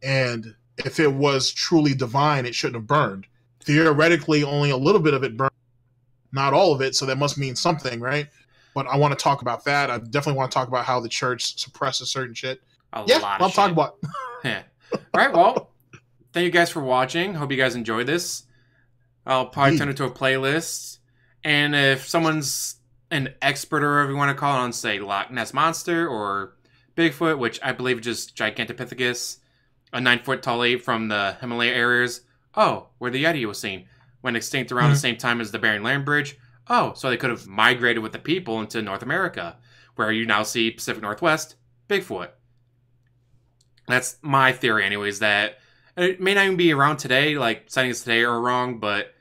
and if it was truly divine, it shouldn't have burned. Theoretically, only a little bit of it burned, not all of it, so that must mean something, right? But I want to talk about that. I definitely want to talk about how the church suppresses certain shit. I'll talk about it. Yeah. All right, well, thank you guys for watching. Hope you guys enjoyed this. I'll probably turn it to a playlist. And if someone's an expert, or whatever you want to call it, on, say, Loch Ness Monster or Bigfoot, which I believe is just Gigantopithecus, a 9-foot tall ape from the Himalaya areas. Oh, where the Yeti was seen. Went extinct around the same time as the Bering Land Bridge. Oh, so they could have migrated with the people into North America, where you now see Pacific Northwest, Bigfoot. That's my theory anyways, that it may not even be around today, like sightings today are wrong, but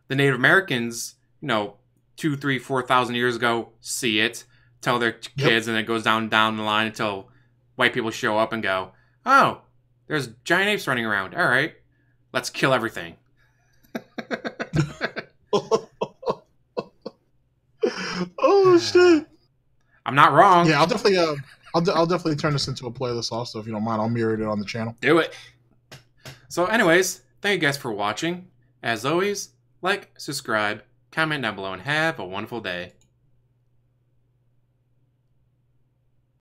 the Native Americans, 2, 3, 4,000 years ago, see it, tell their kids, and it goes down the line until white people show up and go, oh, there's giant apes running around. All right, let's kill everything. Oh shit! I'm not wrong. Yeah, I'll definitely turn this into a playlist also, if you don't mind. I'll mirror it on the channel. Do it. So, anyways, thank you guys for watching. As always, like, subscribe, comment down below, and have a wonderful day.